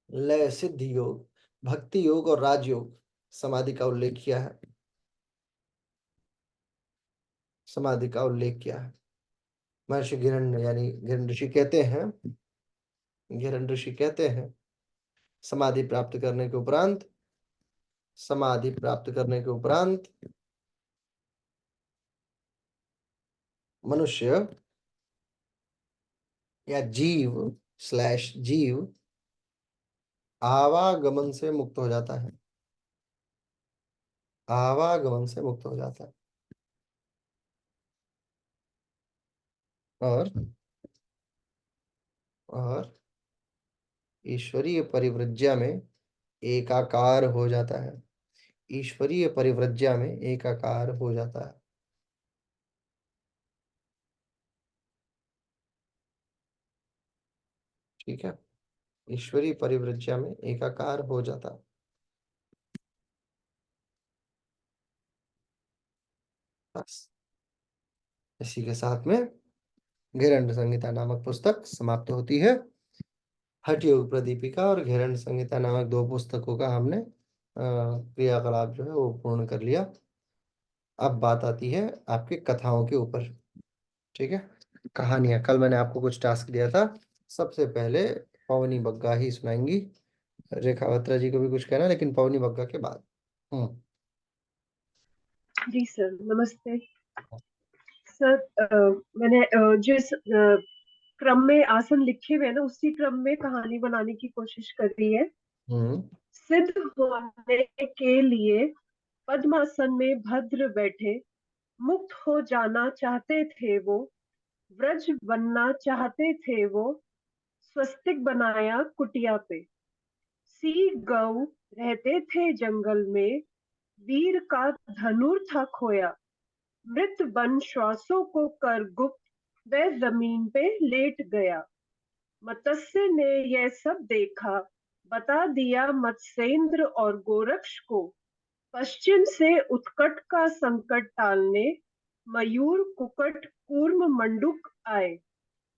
लय सिद्ध योग, भक्ति योग और राजयोग समाधि का उल्लेख किया है। समाधि का उल्लेख किया है महर्षि घिरण, यानी घिरण ऋषि कहते हैं, घिरण ऋषि कहते हैं, समाधि प्राप्त करने के उपरांत, समाधि प्राप्त करने के उपरांत मनुष्य या जीव आवागमन से मुक्त हो जाता है। आवागमन से मुक्त हो जाता है। और और ईश्वरीय परिवृज्या में एकाकार हो जाता है। ईश्वरीय परिवृज्या में एकाकार हो जाता है। ठीक है, ईश्वरीय परिवृज्या में एकाकार हो जाता है। बस इसी के साथ में घेरंड संहिता नामक पुस्तक समाप्त होती है। हठ योग प्रदीपिका और घेरंड संहिता नामक दो पुस्तकों का हमने क्रियाकलाप जो है वो पूर्ण कर लिया। अब बात आती है आपके कथाओं के ऊपर। ठीक है, कहानियां, कल मैंने आपको कुछ टास्क दिया था। सबसे पहले पवनी बग्गा ही सुनाएंगी। रेखा बत्रा जी को भी कुछ कहना, लेकिन पवनी बग्गा के बाद। जी सर, नमस्ते सर। मैंने जिस क्रम में आसन लिखे हुए हैं ना, उसी क्रम में कहानी बनाने की कोशिश कर रही है। हम्म। सिद्ध होने के लिए पद्मासन में भद्र बैठे, मुक्त हो जाना चाहते थे वो, व्रज बनना चाहते थे वो, स्वस्तिक बनाया कुटिया पे। सी गौ रहते थे जंगल में, वीर का धनुर था खोया, मृत बन श्वासों को कर गुप्त वह जमीन पे लेट गया। मत्स्य ने यह सब देखा, बता दिया मत्स्येंद्र और गोरक्ष को, पश्चिम से उत्कट का संकट टालने, मयूर कुकट कूर्म मंडूक आए।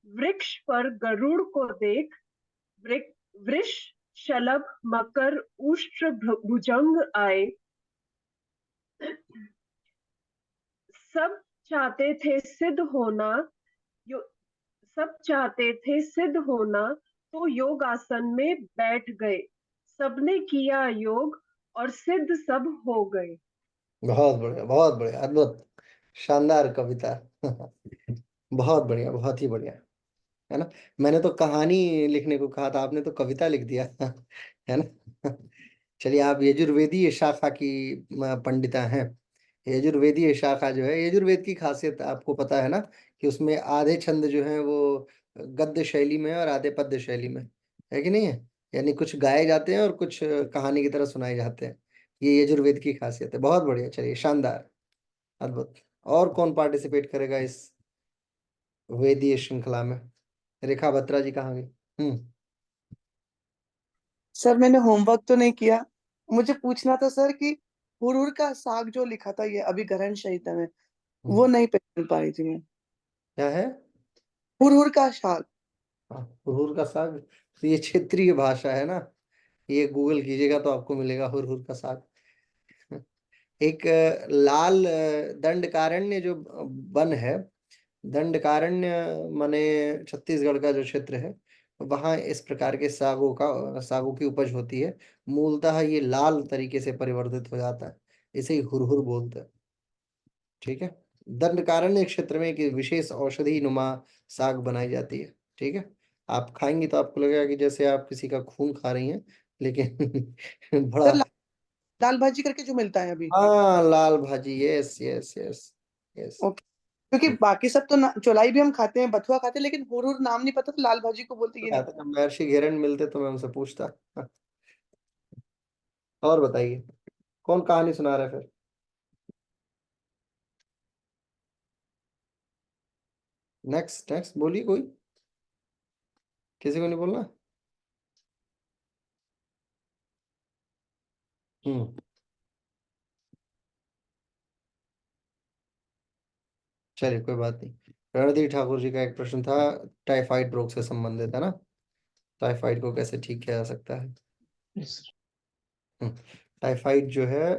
वृक्ष पर गरुड़ को देख, वृष शलभ मकर उष्ट्र भुजंग आए। सब चाहते थे सिद्ध होना, सब चाहते थे सिद्ध होना, तो योग आसन में बैठ गए। सबने किया योग और सिद्ध सब हो गए। बहुत बढ़िया, बहुत बढ़िया, अद्भुत, शानदार कविता। बहुत बढ़िया, बहुत ही बढ़िया, है ना। मैंने तो कहानी लिखने को कहा था, आपने तो कविता लिख दिया। है ना। चलिए, आप यजुर्वेदीय शाखा की पंडिता हैं। यजुर्वेदीय शाखा जो है, यजुर्वेद की खासियत आपको पता है ना, कि उसमें आधे छंद जो है वो गद्य शैली में है और आधे पद्य शैली में, है कि नहीं है। यानी कुछ गाए जाते हैं और कुछ कहानी की तरह सुनाए जाते हैं। ये यजुर्वेद की खासियत है। बहुत बढ़िया, चलिए, शानदार, अद्भुत। और कौन पार्टिसिपेट करेगा इस वेदीय श्रृंखला में? रेखा बत्रा जी कहाँ गई? सर मैंने होमवर्क तो नहीं किया। मुझे पूछना था सर कि हुरहुर का साग जो लिखा था ये अभी ग्रहण संहिता में, वो नहीं पहचान पाई थी मैं। क्या है? हुरहुर का साग। हाँ, हुरहुर का साग, तो ये क्षेत्रीय भाषा है ना। ये गूगल कीजिएगा तो आपको मिलेगा हुरहुर का साग। एक लाल दंडकारण्य जो वन है, दंडकारण्य माने छत्तीसगढ़ का जो क्षेत्र है, वहाँ इस प्रकार के सागों की उपज होती है। मूलतः ये लाल तरीके से परिवर्तित हो जाता है, इसे ही हुरहुर बोलते हैं। ठीक है। दंडकारण्य क्षेत्र में एक विशेष औषधि नुमा साग बनाई जाती है। ठीक है। आप खाएंगी तो आपको लगेगा कि जैसे आप किसी का खून खा रही हैं, लेकिन बड़ा। सर दाल भाजी करके जो मिलता है अभी। हाँ, लाल भाजी, yes yes yes yes. Okay. क्योंकि बाकी सब तो चौलाई भी हम खाते हैं, बथुआ खाते हैं, लेकिन हुरहुर नाम नहीं पता, तो लाल भाजी को बोलते ये नहीं कहते पता। हैं, महर्षि घेरन मिलते तो मैं उनसे पूछता। और बताइए, कौन कहानी सुना रहा है फिर? नेक्स्ट नेक्स्ट बोलिए कोई, किसी को नहीं बोलना? हम्म। चलिए, कोई बात नहीं। रणधीर ठाकुर जी का एक प्रश्न था, टाइफाइड रोग से संबंधित, है ना। टाइफाइड को कैसे ठीक किया जा सकता है? हम्म, टाइफाइड जो है,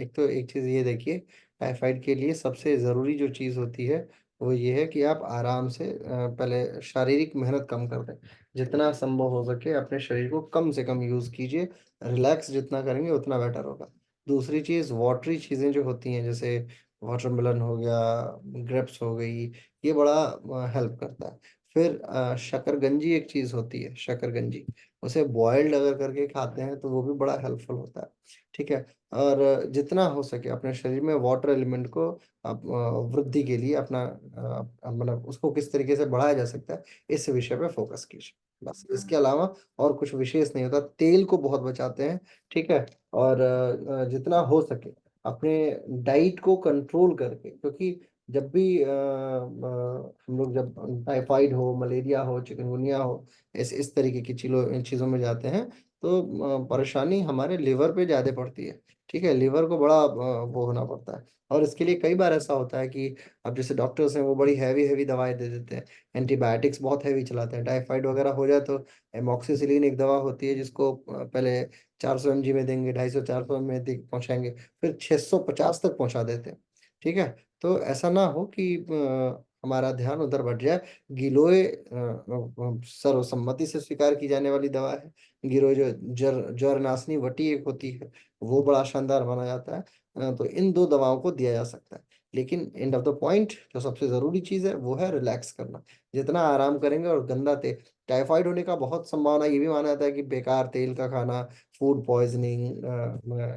एक तो एक चीज ये देखिए, टाइफाइड के लिए सबसे जरूरी जो चीज होती है वो ये है कि आप आराम से पहले शारीरिक मेहनत कम कर दें। जितना संभव हो सके अपने शरीर को कम से कम यूज कीजिए। रिलैक्स जितना करेंगे उतना बेटर होगा। दूसरी चीज, वाटरी चीजें जो होती हैं, जैसे वाटरमेलन हो गया, ग्रेप्स हो गई, ये बड़ा हेल्प करता है। फिर शकरगंजी एक चीज होती है, शकरगंजी, उसे बॉइल्ड अगर करके खाते हैं तो वो भी बड़ा हेल्पफुल होता है। ठीक है। और जितना हो सके अपने शरीर में वाटर एलिमेंट को आप वृद्धि के लिए अपना मतलब उसको किस तरीके से बढ़ाया जा सकता है, इस विषय पे फोकस कीजिए। बस इसके अलावा और कुछ विशेष नहीं होता। तेल को बहुत बचाते हैं। ठीक है। और जितना हो सके अपने डाइट को कंट्रोल करके, क्योंकि जब भी हम लोग जब टाइफाइड हो, मलेरिया हो, चिकनगुनिया हो, इस तरीके की चीज़ों में जाते हैं, तो परेशानी हमारे लिवर पे ज़्यादा पड़ती है। ठीक है, लिवर को बड़ा वो होना पड़ता है। और इसके लिए कई बार ऐसा होता है कि अब जैसे डॉक्टर्स हैं वो बड़ी हैवी हैवी दवाएं दे देते हैं, एंटीबायोटिक्स बहुत हैवी चलाते हैं। टाइफाइड वगैरह हो जाए तो एमॉक्सिसिलिन एक दवा होती है जिसको पहले 400 mg में देंगे, 250 400 में पहुंचाएंगे, फिर 650 तक पहुंचा देते हैं। ठीक है, तो ऐसा ना हो कि हमारा ध्यान उधर बढ़ जाए। गिलोय सर्वसम्मति से स्वीकार की जाने वाली दवा है। गिलोय जो जरनाशनी वटी एक होती है, वो बड़ा शानदार माना जाता है। तो इन दो दवाओं को दिया जा सकता है। लेकिन एंड ऑफ द पॉइंट जो सबसे जरूरी चीज है वो है रिलैक्स करना। जितना आराम करेंगे, और गंदा तेल, टाइफाइड होने का बहुत संभावना ये भी माना जाता है कि बेकार तेल का खाना, फूड पॉइजनिंग,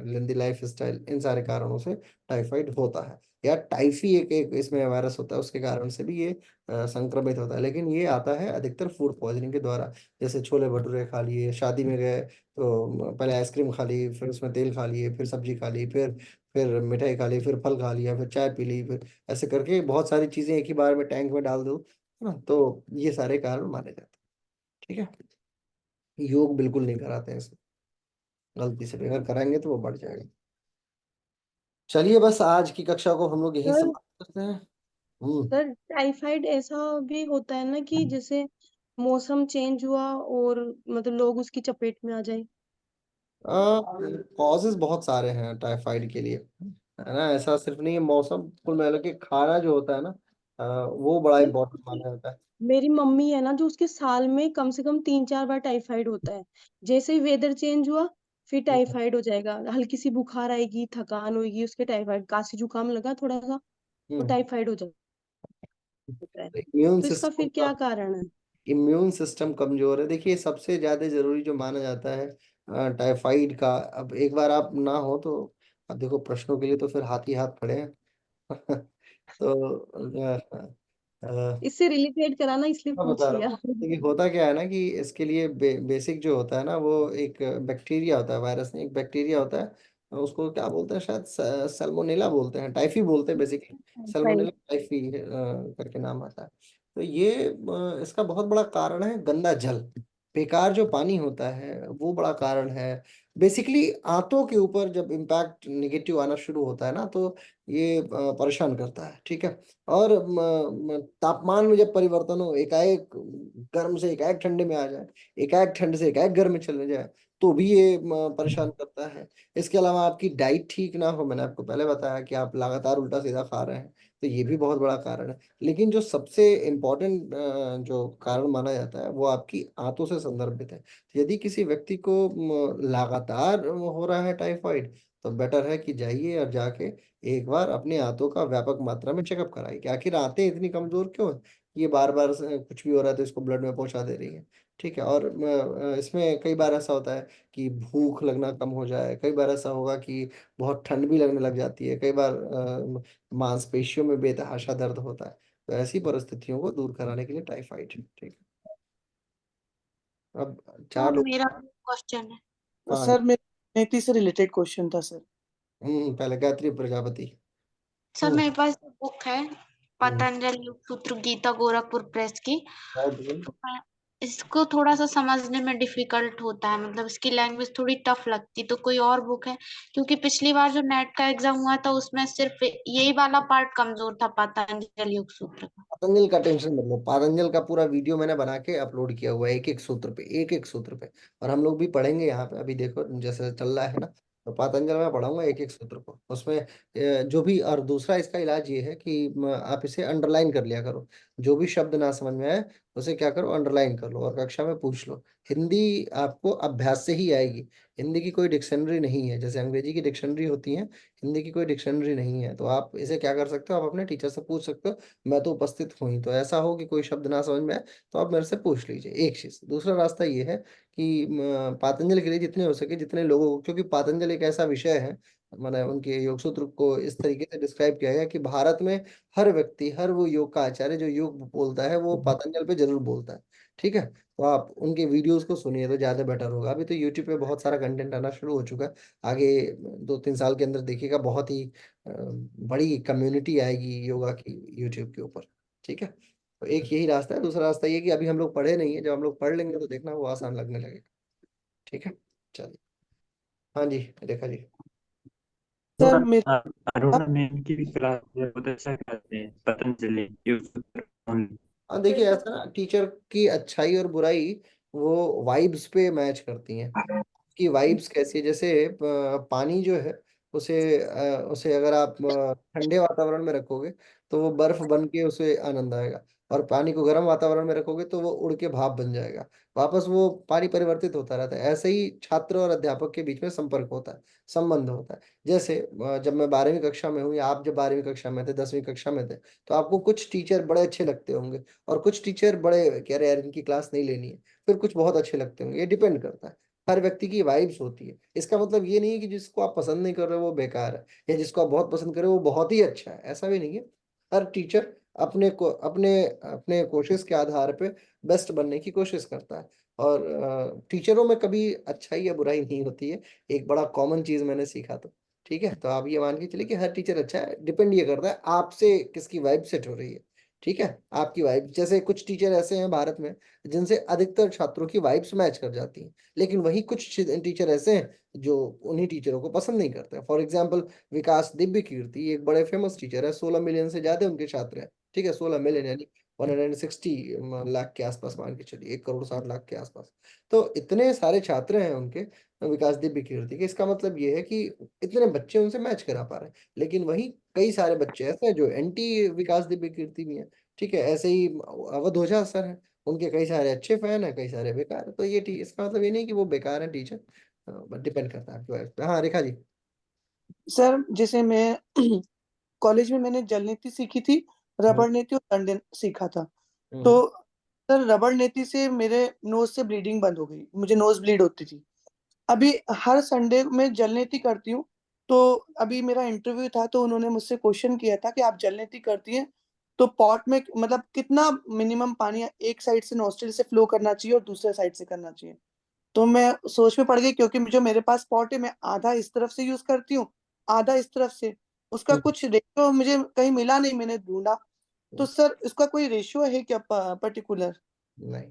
लेंदी लाइफ स्टाइल, इन सारे कारणों से टाइफाइड होता है। या टाइफी एक इसमें वायरस होता है, उसके कारण से भी ये संक्रमित होता है। लेकिन ये आता है अधिकतर फूड पॉइजनिंग के द्वारा। जैसे छोले भटूरे खा लिए, शादी में गए तो पहले आइसक्रीम खा ली, फिर उसमें तेल खा लिए, फिर सब्जी खा ली, फिर मिठाई खा ली, फिर फल खा लिया, फिर चाय पी ली, फिर ऐसे करके बहुत सारी चीजें एक ही बार में टैंक में डाल दो, है ना। तो ये सारे कारण माने जाते हैं। ठीक है, योग बिल्कुल नहीं कराते हैं इसमें, गलती से भी अगर कराएंगे तो वो बढ़ जाएगा। चलिए, बस आज की कक्षा को हम लोग यहीं सर समाप्त करते हैं। हम्म। सर टाइफाइड ऐसा भी होता है ना कि जैसे मौसम चेंज हुआ और मतलब लोग उसकी चपेट में आ जाए। कॉजेज बहुत सारे हैं टाइफाइड के लिए, है ना। ऐसा सिर्फ नहीं है मौसम, कुल मिला के खाना जो होता है ना, वो बड़ा सर इम्पोर्टेंट माना जाता है। मेरी मम्मी है ना, जो उसके साल में कम से कम 3-4 बार टाइफाइड होता है। जैसे ही वेदर चेंज हुआ फिर हम्म। टाइफाइड हो जाएगा, हल्की सी बुखार आएगी, थकान होगी, उसके टाइफाइड, खांसी जुकाम लगा थोड़ा सा तो हम्म। टाइफाइड हो जाता है। इम्यून तो इसका सिस्टम फिर क्या कारण है? इम्यून सिस्टम कमजोर है। देखिए, सबसे ज्यादा जरूरी जो माना जाता है टाइफाइड का, अब एक बार आप ना हो तो, अब देखो प्रश्नों के लिए तो फिर हाथ ही हाथ खड़े हैं। तो इससे रिलेटेड कराना इसलिए मैं पूछ बता रहा लिया। हूँ। देखिए, होता क्या है ना कि इसके लिए बेसिक जो होता है ना, वो एक बैक्टीरिया होता है, वायरस नहीं, एक बैक्टीरिया होता है। उसको क्या बोलते हैं, शायद सल्मोनेला बोलते हैं, टाइफी बोलते हैं बेसिकली। राइट। सल्मोनेला टाइफी करके नाम आता है। तो ये इसका बहुत बड़ा कारण है गंदा जल, बेकार जो पानी होता है वो बड़ा कारण है। बेसिकली आंतों के ऊपर जब इम्पैक्ट निगेटिव आना शुरू होता है ना, तो ये परेशान करता है। ठीक है, और तापमान में जब परिवर्तन हो, एकाएक गर्म से एकाएक ठंडे में आ जाए, एकाएक ठंड से एकाएक गर्म में चले जाए, तो भी ये परेशान करता है। इसके अलावा आपकी डाइट ठीक ना हो, मैंने आपको पहले बताया कि आप लगातार उल्टा सीधा खा रहे हैं, तो ये भी बहुत बड़ा कारण है। लेकिन जो सबसे इम्पोर्टेंट जो कारण माना जाता है वो आपकी आंतों से संदर्भित है। यदि किसी व्यक्ति को लगातार हो रहा है टाइफाइड, तो बेटर है कि जाइए और जाके एक बार अपनी आंतों का व्यापक मात्रा में चेकअप कराइए कि आखिर आंतें इतनी कमजोर क्यों है, ये बार बार कुछ भी हो रहा है तो इसको ब्लड में पहुंचा दे रही है। ठीक है, और इसमें कई बार ऐसा होता है कि भूख लगना कम हो जाए, कई बार ऐसा होगा कि बहुत ठंड भी लगने लग जाती है, कई बार मांसपेशियों में बेतहाशा दर्द होता है। तो ऐसी परिस्थितियों को दूर कराने के लिए टाइफाइड, ठीक है। अब तो चार लोग। मेरा क्वेश्चन है। हाँ। सर मेरा नीति से रिलेटेड क्वेश्चन था सर। पहले गायत्री प्रजापति। सर हम्म। मेरे पास बुक है हम्म। पतंजलि योग सूत्र गीता गोरखपुर प्रेस की। बहुत बढ़िया। तो मैं इसको थोड़ा सा समझने में डिफिकल्ट होता है, मतलब इसकी लैंग्वेज थोड़ी टफ लगती, तो कोई और बुक है? क्योंकि पिछली बार जो नेट का एग्जाम हुआ था उसमें सिर्फ यही वाला पार्ट कमजोर था, पतंजलि योग सूत्र का। पतंजल का टेंशन मत लो, पतंजल का पूरा वीडियो मैंने बना के अपलोड किया हुआ है, एक एक सूत्र पे, एक एक सूत्र पे। और हम लोग भी पढ़ेंगे यहाँ पे, अभी देखो जैसे चल रहा है ना, तो पतंजल में पढ़ाऊंगा एक एक सूत्र को उसमें। जो भी, और दूसरा इसका इलाज ये है कि आप इसे अंडरलाइन कर लिया करो। जो भी शब्द ना समझ में आए उसे क्या करो, अंडरलाइन कर लो और कक्षा में पूछ लो। हिंदी आपको अभ्यास से ही आएगी। हिंदी की कोई डिक्शनरी नहीं है, जैसे अंग्रेजी की डिक्शनरी होती है, हिंदी की कोई डिक्शनरी नहीं है। तो आप इसे क्या कर सकते हो, आप अपने टीचर से पूछ सकते हो। मैं तो उपस्थित हूँ ही, तो ऐसा हो कि कोई शब्द ना समझ में आए तो आप मेरे से पूछ लीजिए। एक चीज, दूसरा रास्ता ये है कि पातंजलि के लिए जितने हो सके, जितने लोगों को, क्योंकि पातंजलि एक ऐसा विषय है, मैंने उनके योग सूत्र को इस तरीके से डिस्क्राइब किया है कि भारत में हर व्यक्ति, हर वो योग का आचार्य जो योग बोलता है वो पातंजल पे जरूर बोलता है। ठीक है, तो आप उनके वीडियोस को सुनिए तो ज्यादा बेटर होगा। अभी तो यूट्यूब पे बहुत सारा कंटेंट आना शुरू हो चुका है। आगे 2-3 साल के अंदर देखिएगा बहुत ही बड़ी कम्युनिटी आएगी योगा की यूट्यूब के ऊपर। ठीक है, तो एक यही रास्ता है। दूसरा रास्ता ये कि अभी हम लोग पढ़े नहीं है, जब हम लोग पढ़ लेंगे तो देखना वो आसान लगने लगेगा। ठीक है, चलिए। हाँ जी, रेखा जी। सर अरुणा मेरे अरुणा मैम की भी क्लास बहुत अच्छा कराते हैं, पतंजलि यूट्यूब पर। हाँ देखिए, ऐसा ना, टीचर की अच्छाई और बुराई वो वाइब्स पे मैच करती हैं। की वाइब्स कैसी है, जैसे पानी जो है उसे उसे अगर आप ठंडे वातावरण में रखोगे तो वो बर्फ बन के उसे आनंद आएगा, और पानी को गर्म वातावरण में रखोगे तो वो उड़ के भाप बन जाएगा। वापस वो पानी परिवर्तित होता रहता है। ऐसे ही छात्र और अध्यापक के बीच में संपर्क होता है, संबंध होता है। जैसे जब मैं 12वीं कक्षा में हूँ, या आप जब 12वीं कक्षा में थे, 10वीं कक्षा में थे, तो आपको कुछ टीचर बड़े अच्छे लगते होंगे, और कुछ टीचर बड़े कह रहे यार इनकी क्लास नहीं लेनी है। फिर कुछ बहुत अच्छे लगते होंगे। ये डिपेंड करता है, हर व्यक्ति की वाइब्स होती है। इसका मतलब ये नहीं है कि जिसको आप पसंद नहीं कर रहे हो वो बेकार है, या जिसको आप बहुत पसंद कर रहे हो वो बहुत ही अच्छा है, ऐसा भी नहीं है। हर टीचर अपने को अपने अपने कोशिश के आधार पे बेस्ट बनने की कोशिश करता है। और टीचरों में कभी अच्छाई या बुराई नहीं होती है, एक बड़ा कॉमन चीज मैंने सीखा। तो ठीक है, तो आप ये मान के चलिए कि हर टीचर अच्छा है। डिपेंड ये करता है आपसे किसकी वाइब सेट हो रही है। ठीक है, आपकी वाइब, जैसे कुछ टीचर ऐसे हैं भारत में जिनसे अधिकतर छात्रों की वाइब्स मैच कर जाती हैं, लेकिन वही कुछ टीचर ऐसे हैं जो उन्हीं टीचरों को पसंद नहीं करते। फॉर एग्जाम्पल, विकास दिव्य कीर्ति एक बड़े फेमस टीचर है, 16 मिलियन से ज्यादा उनके छात्र हैं। ठीक है, 16 मिलियन यानी 160 लाख के आसपास, मान के चलिए 1 करोड़ 60 लाख के आसपास। तो इतने सारे छात्र हैं उनके, विकास दिव्य कीर्ति के। इसका मतलब ये है कि इतने बच्चे उनसे मैच करा पा रहे हैं। लेकिन वही कई सारे बच्चे ऐसे हैं जो एंटी विकास दिव्य कीर्ति भी हैं। ठीक है, ऐसे ही अवध ओझा सर है, उनके कई सारे अच्छे फैन है, कई सारे बेकार है। तो ये इसका मतलब ये नहीं कि वो बेकार है टीचर, बट डिपेंड करता है आपकी वाइफ पे। हाँ रेखा जी। सर जैसे मैं कॉलेज में मैंने जल नीति सीखी थी, हम्म। रबड़ नीति और दंड सीखा था। तो हम्म। सर रबड़ नीति से मेरे नोज से ब्लीडिंग बंद हो गई, मुझे नोज ब्लीड होती थी। अभी हर संडे में जल नीति करती हूँ। तो अभी मेरा इंटरव्यू था तो उन्होंने मुझसे क्वेश्चन किया था कि आप जल नीति करती हैं तो पॉट में मतलब कितना मिनिमम पानी एक साइड से नॉस्ट्रिल से फ्लो करना चाहिए और दूसरे साइड से करना चाहिए। तो मैं सोच में पड़ गई, क्योंकि जो मेरे पास पॉट है मैं आधा इस तरफ से यूज करती हूँ, आधा इस तरफ से। उसका हम्म। कुछ रेशियो मुझे कहीं मिला नहीं, मैंने ढूंढा। तो हम्म। सर इसका कोई रेशियो है क्या पर्टिकुलर? नहीं,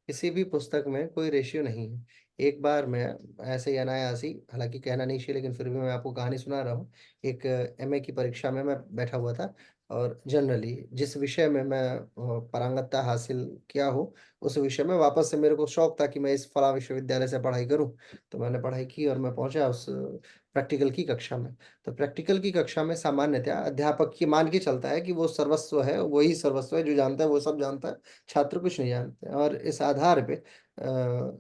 किसी भी पुस्तक में कोई रेशियो नहीं है। एक बार मैं ऐसे ही अनायास ही, हालांकि कहना नहीं चाहिए लेकिन फिर भी मैं आपको कहानी सुना रहा हूँ। एक एमए की परीक्षा में मैं बैठा हुआ था, और जनरली जिस विषय में मैं पारंगतता हासिल किया हो, उस विषय में वापस से मेरे को शौक था कि मैं इस फला विश्वविद्यालय से पढ़ाई करूं। तो मैंने पढ़ाई की और मैं पहुंचा उस प्रैक्टिकल की कक्षा में। तो प्रैक्टिकल की कक्षा में सामान्यतः अध्यापक की मान के चलता है कि वो सर्वस्व है, वही सर्वस्व है, जो जानता है वो सब जानता है, छात्र कुछ नहीं जानते। और इस आधार पे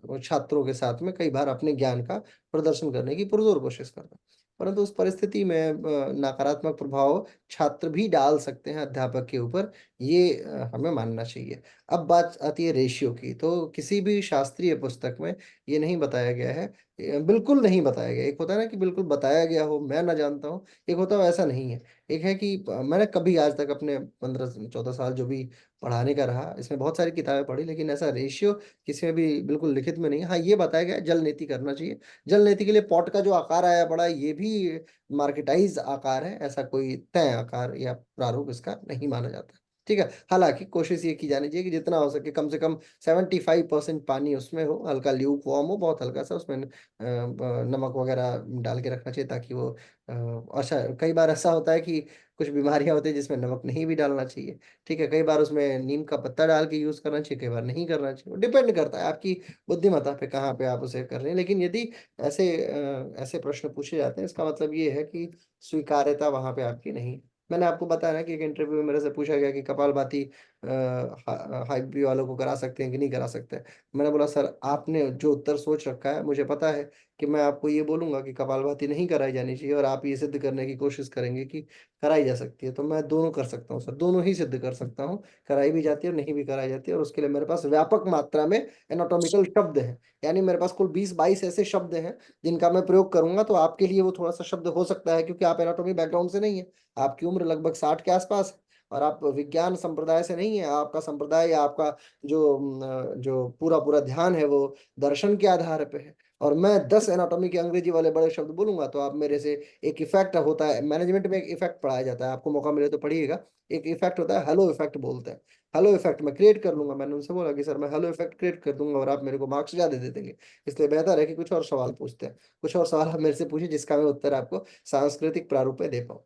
वो छात्रों के साथ में कई बार अपने ज्ञान का प्रदर्शन करने की पुरजोर कोशिश करता है। परंतु उस परिस्थिति में नकारात्मक प्रभाव छात्र भी डाल सकते हैं अध्यापक के ऊपर, ये हमें मानना चाहिए। अब बात आती है रेशियो की, तो किसी भी शास्त्रीय पुस्तक में ये नहीं बताया गया है, बिल्कुल नहीं बताया गया। एक होता है ना कि बिल्कुल बताया गया हो, मैं ना जानता हूँ, एक होता है ऐसा नहीं है। एक है कि मैंने कभी आज तक अपने 15-14 साल जो भी पढ़ाने का रहा, इसमें बहुत सारी किताबें पढ़ी, लेकिन ऐसा रेशियो किसी में भी बिल्कुल लिखित में नहीं है। हाँ, ये बताया गया है, जल नीति करना चाहिए। जल नीति के लिए पॉट का जो आकार आया बड़ा, ये भी मार्केटाइज आकार है, ऐसा कोई तय आकार या प्रारूप इसका नहीं माना जाता। ठीक है, हालांकि कोशिश ये की जानी चाहिए कि जितना हो सके कम से कम 75% पानी उसमें हो, हल्का ल्यूक वार्म हो, बहुत हल्का सा, उसमें नमक वगैरह डाल के रखना चाहिए ताकि वो अच्छा, कई बार ऐसा होता है कि कुछ बीमारियां होती है जिसमें नमक नहीं भी डालना चाहिए। ठीक है, कई बार उसमें नीम का पत्ता डाल के यूज करना चाहिए, कई बार नहीं करना चाहिए। डिपेंड करता है आपकी बुद्धिमत्ता पे, कहाँ पे आप उसे कर रहे हैं। लेकिन यदि ऐसे प्रश्न पूछे जाते हैं, इसका मतलब ये है कि स्वीकार्यता वहां पे आपकी नहीं। मैंने आपको बताया ना कि एक इंटरव्यू में मेरे से पूछा गया कि कपालभाति हाई बीपी वालों को करा सकते हैं कि नहीं करा सकते हैं। मैंने बोला सर, आपने जो उत्तर सोच रखा है, मुझे पता है कि मैं आपको ये बोलूंगा कि कपालभाति नहीं कराई जानी चाहिए, और आप ये सिद्ध करने की कोशिश करेंगे कि कराई जा सकती है। तो मैं दोनों कर सकता हूँ सर, दोनों ही सिद्ध कर सकता हूँ, कराई भी जाती है और नहीं भी कराई जाती है। और उसके लिए मेरे पास व्यापक मात्रा में एनाटॉमिकल शब्द हैं, यानी मेरे पास कुल 20-22 ऐसे शब्द हैं जिनका मैं प्रयोग करूंगा। तो आपके लिए वो थोड़ा सा शब्द हो सकता है, क्योंकि आप एनाटॉमी बैकग्राउंड से नहीं है, आपकी उम्र लगभग 60 के आसपास है, और आप विज्ञान संप्रदाय से नहीं है, आपका संप्रदाय या आपका जो पूरा पूरा ध्यान है वो दर्शन के आधार पे है। और मैं 10 एनाटॉमी के अंग्रेजी वाले बड़े शब्द बोलूंगा तो आप मेरे से, एक इफेक्ट होता है मैनेजमेंट में, एक इफेक्ट पढ़ाया जाता है, आपको मौका मिले तो पढ़िएगा। एक इफेक्ट होता है, हेलो इफेक्ट बोलते हैं। हेलो इफेक्ट मैं क्रिएट कर लूंगा, मैंने उनसे बोला कि सर मैं हेलो इफेक्ट क्रिएट कर दूंगा और आप मेरे को मार्क्स ज्यादा दे देंगे, इसलिए बेहतर है कि कुछ और सवाल पूछते हैं, कुछ और सवाल आप मेरे से पूछिए जिसका मैं उत्तर आपको सांस्कृतिक प्रारूप में दे पाऊँ।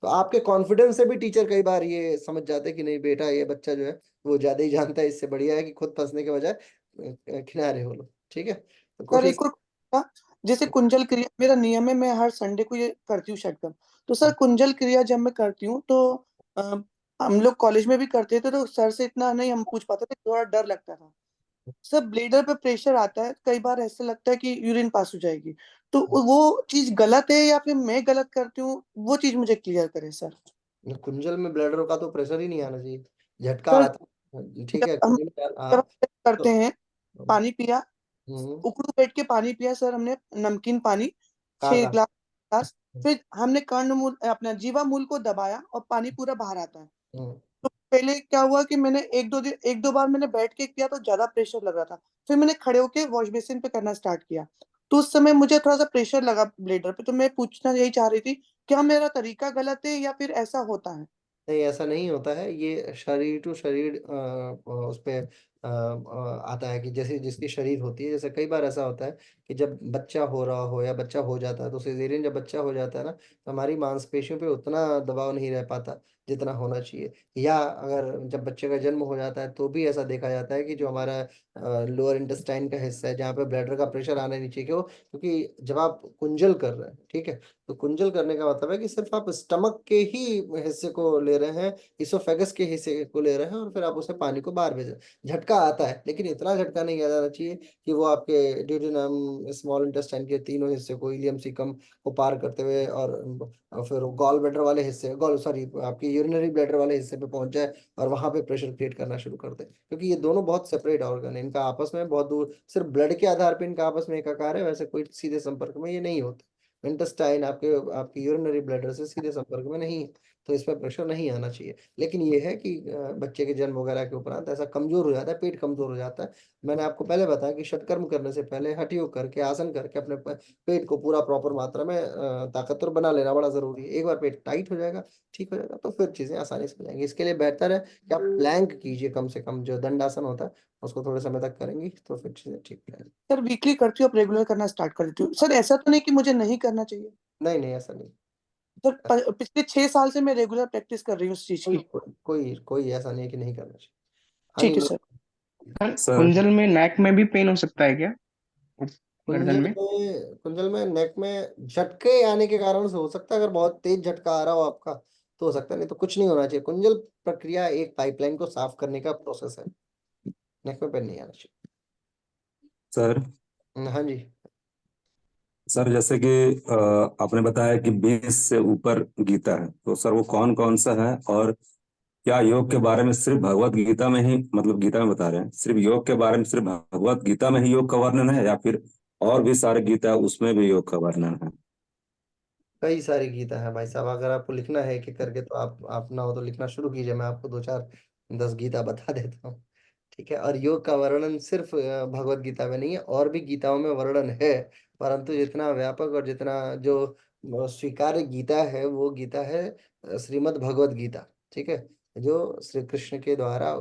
तो आपके कॉन्फिडेंस से भी टीचर कई बार ये समझ जाते हैं कि नहीं बेटा ये बच्चा जो है वो ज्यादा ही जानता है, इससे बढ़िया है कि खुद फंसने के बजाय किनारे हो लो। ठीक है, तो सर कोशिश। एक और था, जैसे कुंजल क्रिया मेरा नियम है, मैं हर संडे को ये करती हूँ षटकम। तो सर कुंजल क्रिया जब मैं करती हूँ तो अ, हम लोग कॉलेज में भी करते थे तो सर से इतना नहीं हम पूछ पाते थे, थोड़ा डर लगता था। सर ब्लेडर पे प्रेशर आता है, कई बार ऐसा लगता है कि यूरिन पास हो जाएगी, तो वो चीज गलत है या फिर मैं गलत करती हूँ, वो चीज मुझे क्लियर करें सर। कुंजल में ब्लैडर का तो प्रेशर ही नहीं आना चाहिए, झटका सर आता है। ठीक जब है, हम जब हाँ। करते तो हैं, पानी पिया, हम्म, उकड़ू बैठ के पानी पिया सर हमने, नमकीन पानी कहाँ 6 ग्लास। कहाँ। फिर हमने कर्ण मूल अपना जीवा मूल को दबाया और पानी पूरा बाहर आता है। हम्म, तो पहले क्या हुआ कि मैंने एक दो बार मैंने बैठ के किया तो ज्यादा प्रेशर लग रहा था, फिर मैंने खड़े होके वॉश बेसिन पे करना स्टार्ट किया, तो उस समय मुझे थोड़ा सा प्रेशर लगा ब्लेडर पे। तो मैं पूछना यही चाह रही थी, क्या मेरा तरीका गलत है या फिर ऐसा होता है? नहीं ऐसा नहीं होता है, ये शरीर टू शरीर उस पे आता है कि जैसे जिसकी शरीर होती है। जैसे कई बार ऐसा होता है कि जब बच्चा हो रहा हो या बच्चा हो जाता है, तो सिजेरियन जब बच्चा हो जाता है ना, तो हमारी मांसपेशियों पे उतना दबाव नहीं रह पाता जितना होना चाहिए। या अगर जब बच्चे का जन्म हो जाता है तो भी ऐसा देखा जाता है कि जो हमारा लोअर इंटेस्टाइन का हिस्सा है जहाँ पे ब्लैडर का प्रेशर आना नहीं चाहिए, क्यों? क्योंकि जब आप कुंजल कर रहे हैं, ठीक है, तो कुंजल करने का मतलब है कि सिर्फ आप स्टमक के ही हिस्से को ले रहे हैं, इसोफेगस के हिस्से को ले रहे हैं, और फिर आप उसे पानी को बाहर भेज रहे हैं। झटका आता है लेकिन इतना झटका नहीं आ जाना चाहिए कि वो आपके ड्यूडेनम, स्मॉल इंटेस्टाइन के तीनों हिस्से को, इलियम सीकम को पार करते हुए और फिर गॉल ब्लैडर वाले हिस्से, गॉल सॉरी आपके यूरिनरी ब्लैडर वाले हिस्से पे पहुंच जाए और वहां पे प्रेशर क्रिएट करना शुरू कर दे। क्योंकि ये दोनों बहुत सेपरेट ऑर्गन है, इनका आपस में बहुत दूर, सिर्फ ब्लड के आधार पे इनका आपस में एकाकार है, वैसे कोई सीधे संपर्क में ये नहीं होता। इंटेस्टाइन आपके आपकी यूरिनरी ब्लैडर से सीधे संपर्क में नहीं है, तो इस पर प्रेशर नहीं आना चाहिए। लेकिन ये है कि बच्चे के जन्म वगैरह के उपरांत ऐसा कमजोर हो जाता है, पेट कमजोर हो जाता है। मैंने आपको पहले बताया कि षटकर्म करने से पहले हठ योग करके, आसन करके अपने पेट को पूरा प्रॉपर मात्रा में ताकतवर बना लेना बड़ा जरूरी है। एक बार पेट टाइट हो जाएगा, ठीक हो जाएगा, तो फिर चीजें आसानी से हो जाएंगी। इसके लिए बेहतर है कि आप प्लैंक कीजिए, कम से कम जो दंडासन होता है उसको थोड़े समय तक करेंगी तो फिर चीजें ठीक हो जाएंगी। सर वीकली करती हूँ, अब रेगुलर करना स्टार्ट कर देती हूँ। सर ऐसा तो नहीं कि मुझे नहीं करना चाहिए? नहीं नहीं ऐसा नहीं। सर पिछले 6 साल से मैं रेगुलर प्रैक्टिस कर रही हूँ इस चीज कोई की। कोई कोई कोई ऐसा नहीं है कि नहीं करना ठीक है चाहिए। सर। सर सर कुंजल में नेक में भी पेन हो सकता है क्या, गर्दन में? कुंजल में नेक में झटके आने के कारण से हो सकता है, अगर बहुत तेज झटका आ रहा हो आपका तो हो सकता है, नहीं तो कुछ नहीं होना चाहिए। कुंजल प्रक्रिया एक पाइपलाइन को साफ करने का प्रोसेस है, नेक में पेन नहीं आना चाहिए। सर हाँ जी। सर जैसे कि आपने बताया कि 20 से ऊपर गीता है, तो सर वो कौन कौन सा है? और क्या योग के बारे में सिर्फ भगवत गीता में ही, मतलब गीता में बता रहे हैं, सिर्फ योग के बारे में सिर्फ भगवत गीता में ही योग का वर्णन है, या फिर और भी सारे गीता है उसमें भी योग का वर्णन है? कई सारी गीता है भाई साहब, अगर आपको लिखना है एक एक करके तो आप ना हो तो लिखना शुरू कीजिए, मैं आपको दो चार 10 गीता बता देता हूँ। ठीक है, और योग का वर्णन सिर्फ भगवत गीता में नहीं है, और भी गीताओं में वर्णन है, परंतु जितना व्यापक और जितना जो स्वीकार्य गीता है वो गीता है श्रीमद् भगवत गीता। ठीक है, जो श्री कृष्ण के द्वारा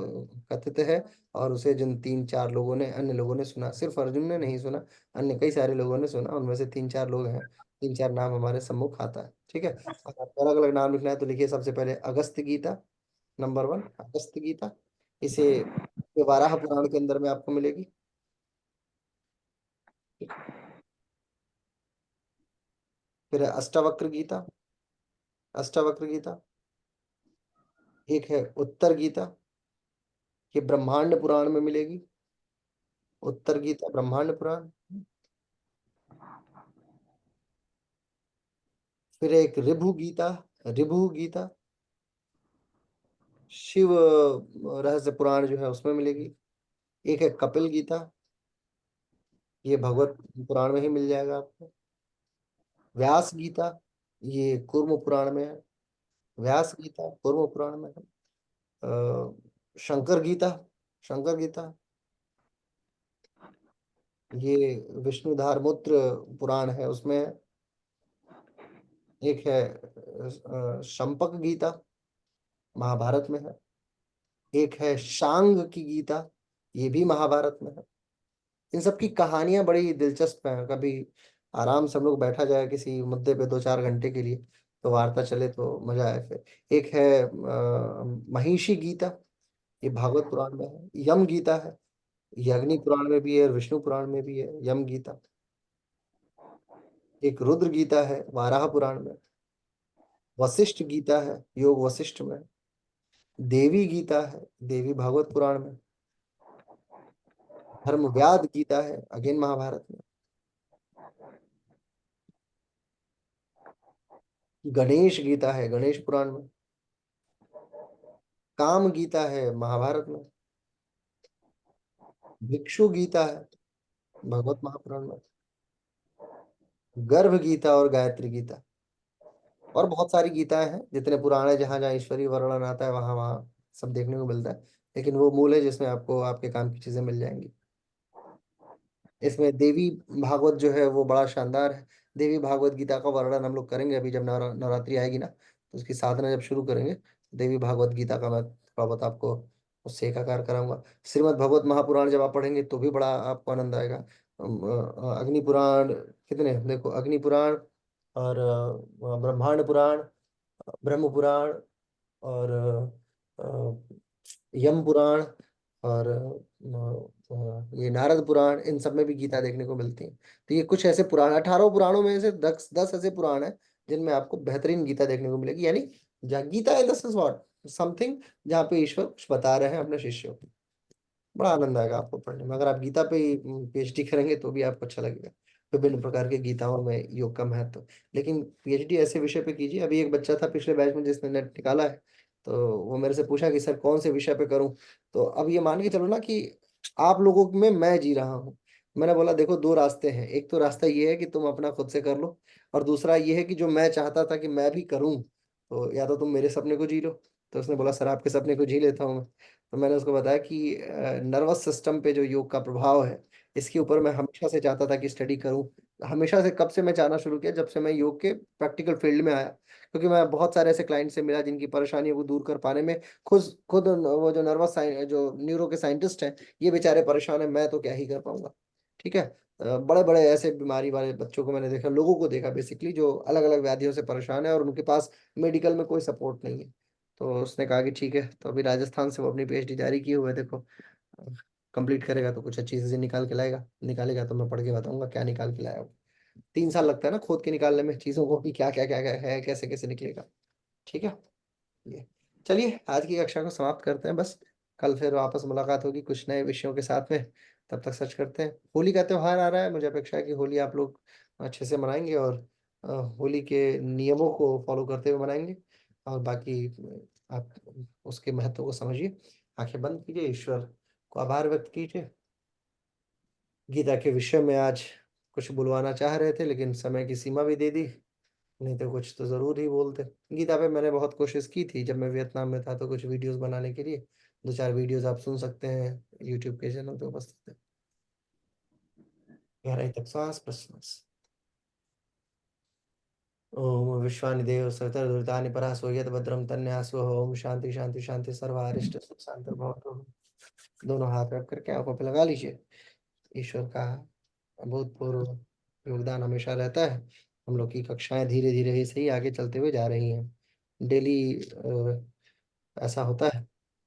कथित है, और उसे जिन तीन चार लोगों ने, अन्य लोगों ने सुना, सिर्फ अर्जुन ने नहीं सुना, अन्य कई सारे लोगों ने सुना, उनमें से तीन चार लोग हैं, तीन चार नाम हमारे सम्मुख आता है। ठीक है, अगर आपको अलग अलग नाम लिखना है तो लिखिए सबसे पहले अगस्त गीता, नंबर 1 अगस्त गीता। इसे ये वाराह पुराण के अंदर में आपको मिलेगी। ठीक है? फिर है अष्टावक्र गीता, अष्टावक्र गीता। एक है उत्तर गीता, ये ब्रह्मांड पुराण में मिलेगी, उत्तर गीता ब्रह्मांड पुराण। फिर एक ऋभु गीता, ऋभु गीता शिव रहस्य पुराण जो है उसमें मिलेगी। एक है कपिल गीता, ये भगवत पुराण में ही मिल जाएगा आपको। व्यास गीता, ये कूर्म पुराण में है, व्यास गीता कूर्म पुराण में है। शंकर गीता, शंकर गीता, ये विष्णुधारमूत्र पुराण है, उसमें एक है शंपक गीता, महाभारत में है। एक है शांग की गीता, ये भी महाभारत में है। इन सब की कहानियां बड़ी दिलचस्प हैं। कभी आराम से हम लोग बैठा जाए किसी मुद्दे पे 2-4 घंटे के लिए, तो वार्ता चले तो मजा आए। फिर एक है महिषी गीता, ये भागवत पुराण में है। यम गीता है, ये अग्नि पुराण में भी है और विष्णु पुराण में भी है, यम गीता। एक रुद्र गीता है वाराह पुराण में। वशिष्ठ गीता है योग वशिष्ठ में। देवी गीता है देवी भागवत पुराण में। धर्मव्याद गीता है अगेन महाभारत में। गणेश गीता है गणेश पुराण में। काम गीता है महाभारत में। भिक्षु गीता है भगवत महापुराण में। गर्भ गीता और गायत्री गीता, और बहुत सारी गीताएं हैं। जितने पुराण है, जहां जहां ईश्वरीय वर्णन आता है वहां वहां सब देखने को मिलता है। लेकिन वो मूल है जिसमें आपको आपके काम की चीजें मिल जाएंगी। इसमें देवी भागवत जो है वो बड़ा शानदार है। देवी भागवत गीता का वर्णन हम लोग करेंगे अभी, जब नवरात्रि आएगी ना, तो उसकी साधना जब शुरू करेंगे, देवी भागवत गीता का मैं थोड़ा बहुत आपको उससे एकाकार कराऊंगा। श्रीमद् भगवत महापुराण जब आप पढ़ेंगे तो भी बड़ा आपको आनंद आएगा। अग्नि पुराण, कितने देखो, अग्नि पुराण और ब्रह्मांड पुराण, ब्रह्म पुराण, और यम पुराण, और ये नारद पुराण, इन सब में भी गीता देखने को मिलती है। तो ये कुछ ऐसे पुराण, 18 पुराणों में से 10 ऐसे पुराण है जिनमें आपको बेहतरीन गीता देखने को मिलेगी। यानी जहाँ Gita in the sense what, something जहाँ पे ईश्वर कुछ बता रहे हैं अपने शिष्यों को। बड़ा आनंद आएगा आपको पढ़ने में। अगर आप गीता पे ही पीएचडी करेंगे तो भी आपको अच्छा लगेगा, विभिन्न प्रकार के गीताओं में योग का महत्व। लेकिन पीएचडी ऐसे विषय पे कीजिए। अभी एक बच्चा था पिछले बैच में जिसने नेट निकाला है, तो वो मेरे से पूछा कि सर कौन से विषय पे करूं। तो अब ये मान के चलो ना कि आप लोगों में मैं जी रहा हूँ। मैंने बोला देखो, दो रास्ते हैं। एक तो रास्ता ये है कि तुम अपना खुद से कर लो, और दूसरा ये है कि जो मैं चाहता था कि मैं भी करूं, तो या तो तुम मेरे सपने को जी लो। तो उसने बोला सर आपके सपने को जी लेता हूँ मैं। तो मैंने उसको बताया कि नर्वस सिस्टम पे जो योग का प्रभाव है, इसके ऊपर मैं हमेशा से चाहता था कि स्टडी करूं। हमेशा से, कब से मैं चाहना शुरू किया, जब से मैं योग के प्रैक्टिकल फील्ड में आया। क्योंकि मैं बहुत सारे ऐसे क्लाइंट से मिला जिनकी परेशानियों को दूर कर पाने में खुद खुद वो जो जो न्यूरो के साइंटिस्ट हैं, ये बेचारे परेशान है, मैं तो क्या ही कर पाऊंगा। ठीक है। बड़े बड़े ऐसे बीमारी वाले बच्चों को मैंने देखा, लोगों को देखा बेसिकली, जो अलग अलग व्याधियों से परेशान है और उनके पास मेडिकल में कोई सपोर्ट नहीं है। तो उसने कहा कि ठीक है। तो अभी राजस्थान से वो अपनी पीएचडी जारी किए हुए, देखो कंप्लीट करेगा तो कुछ अच्छी चीजें निकाल के लाएगा। निकालेगा तो मैं पढ़ के बताऊंगा क्या निकाल के लाया वो। 3 साल लगता है ना खोद के निकालने में चीजों को, कि क्या क्या क्या क्या है, कैसे कैसे निकलेगा। ठीक है। ये, चलिए आज की कक्षा को समाप्त करते हैं बस। कल फिर वापस मुलाकात होगी कुछ नए विषयों के साथ में। तब तक सर्च करते हैं। होली का त्योहार आ रहा है, मुझे अपेक्षा है कि होली आप लोग अच्छे से मनाएंगे, और होली के नियमों को फॉलो करते हुए मनाएंगे। और बाकी आप उसके महत्व को समझिए। आंखें बंद कीजिए, ईश्वर को आभार व्यक्त कीजिए। गीता के विषय में आज कुछ बुलवाना चाह रहे थे, लेकिन समय की सीमा भी दे दी, नहीं तो कुछ तो जरूर ही बोलते। गीता पे मैंने बहुत कोशिश की थी जब मैं वियतनाम में था, तो कुछ वीडियोस बनाने के लिए। 2-4 वीडियोस आप सुन सकते हैं यूट्यूब के चैनल पे उपस्थित है। गहराई तक श्वास प्रश्वास। ओम विश्वानिदेव सवितर दुरितानि परासो यद भद्रम तन्यासो। ओम शांति शांति शांति सर्वारिष्ट सुख शांति भवतु। दोनों हाथ रख करके आंखों पे लगा लीजिए। ईश्वर का अभूतपूर्व योगदान हमेशा रहता है। हम लोग की कक्षाएं धीरे धीरे ही सही आगे चलते हुए जा रही हैं। डेली ऐसा होता है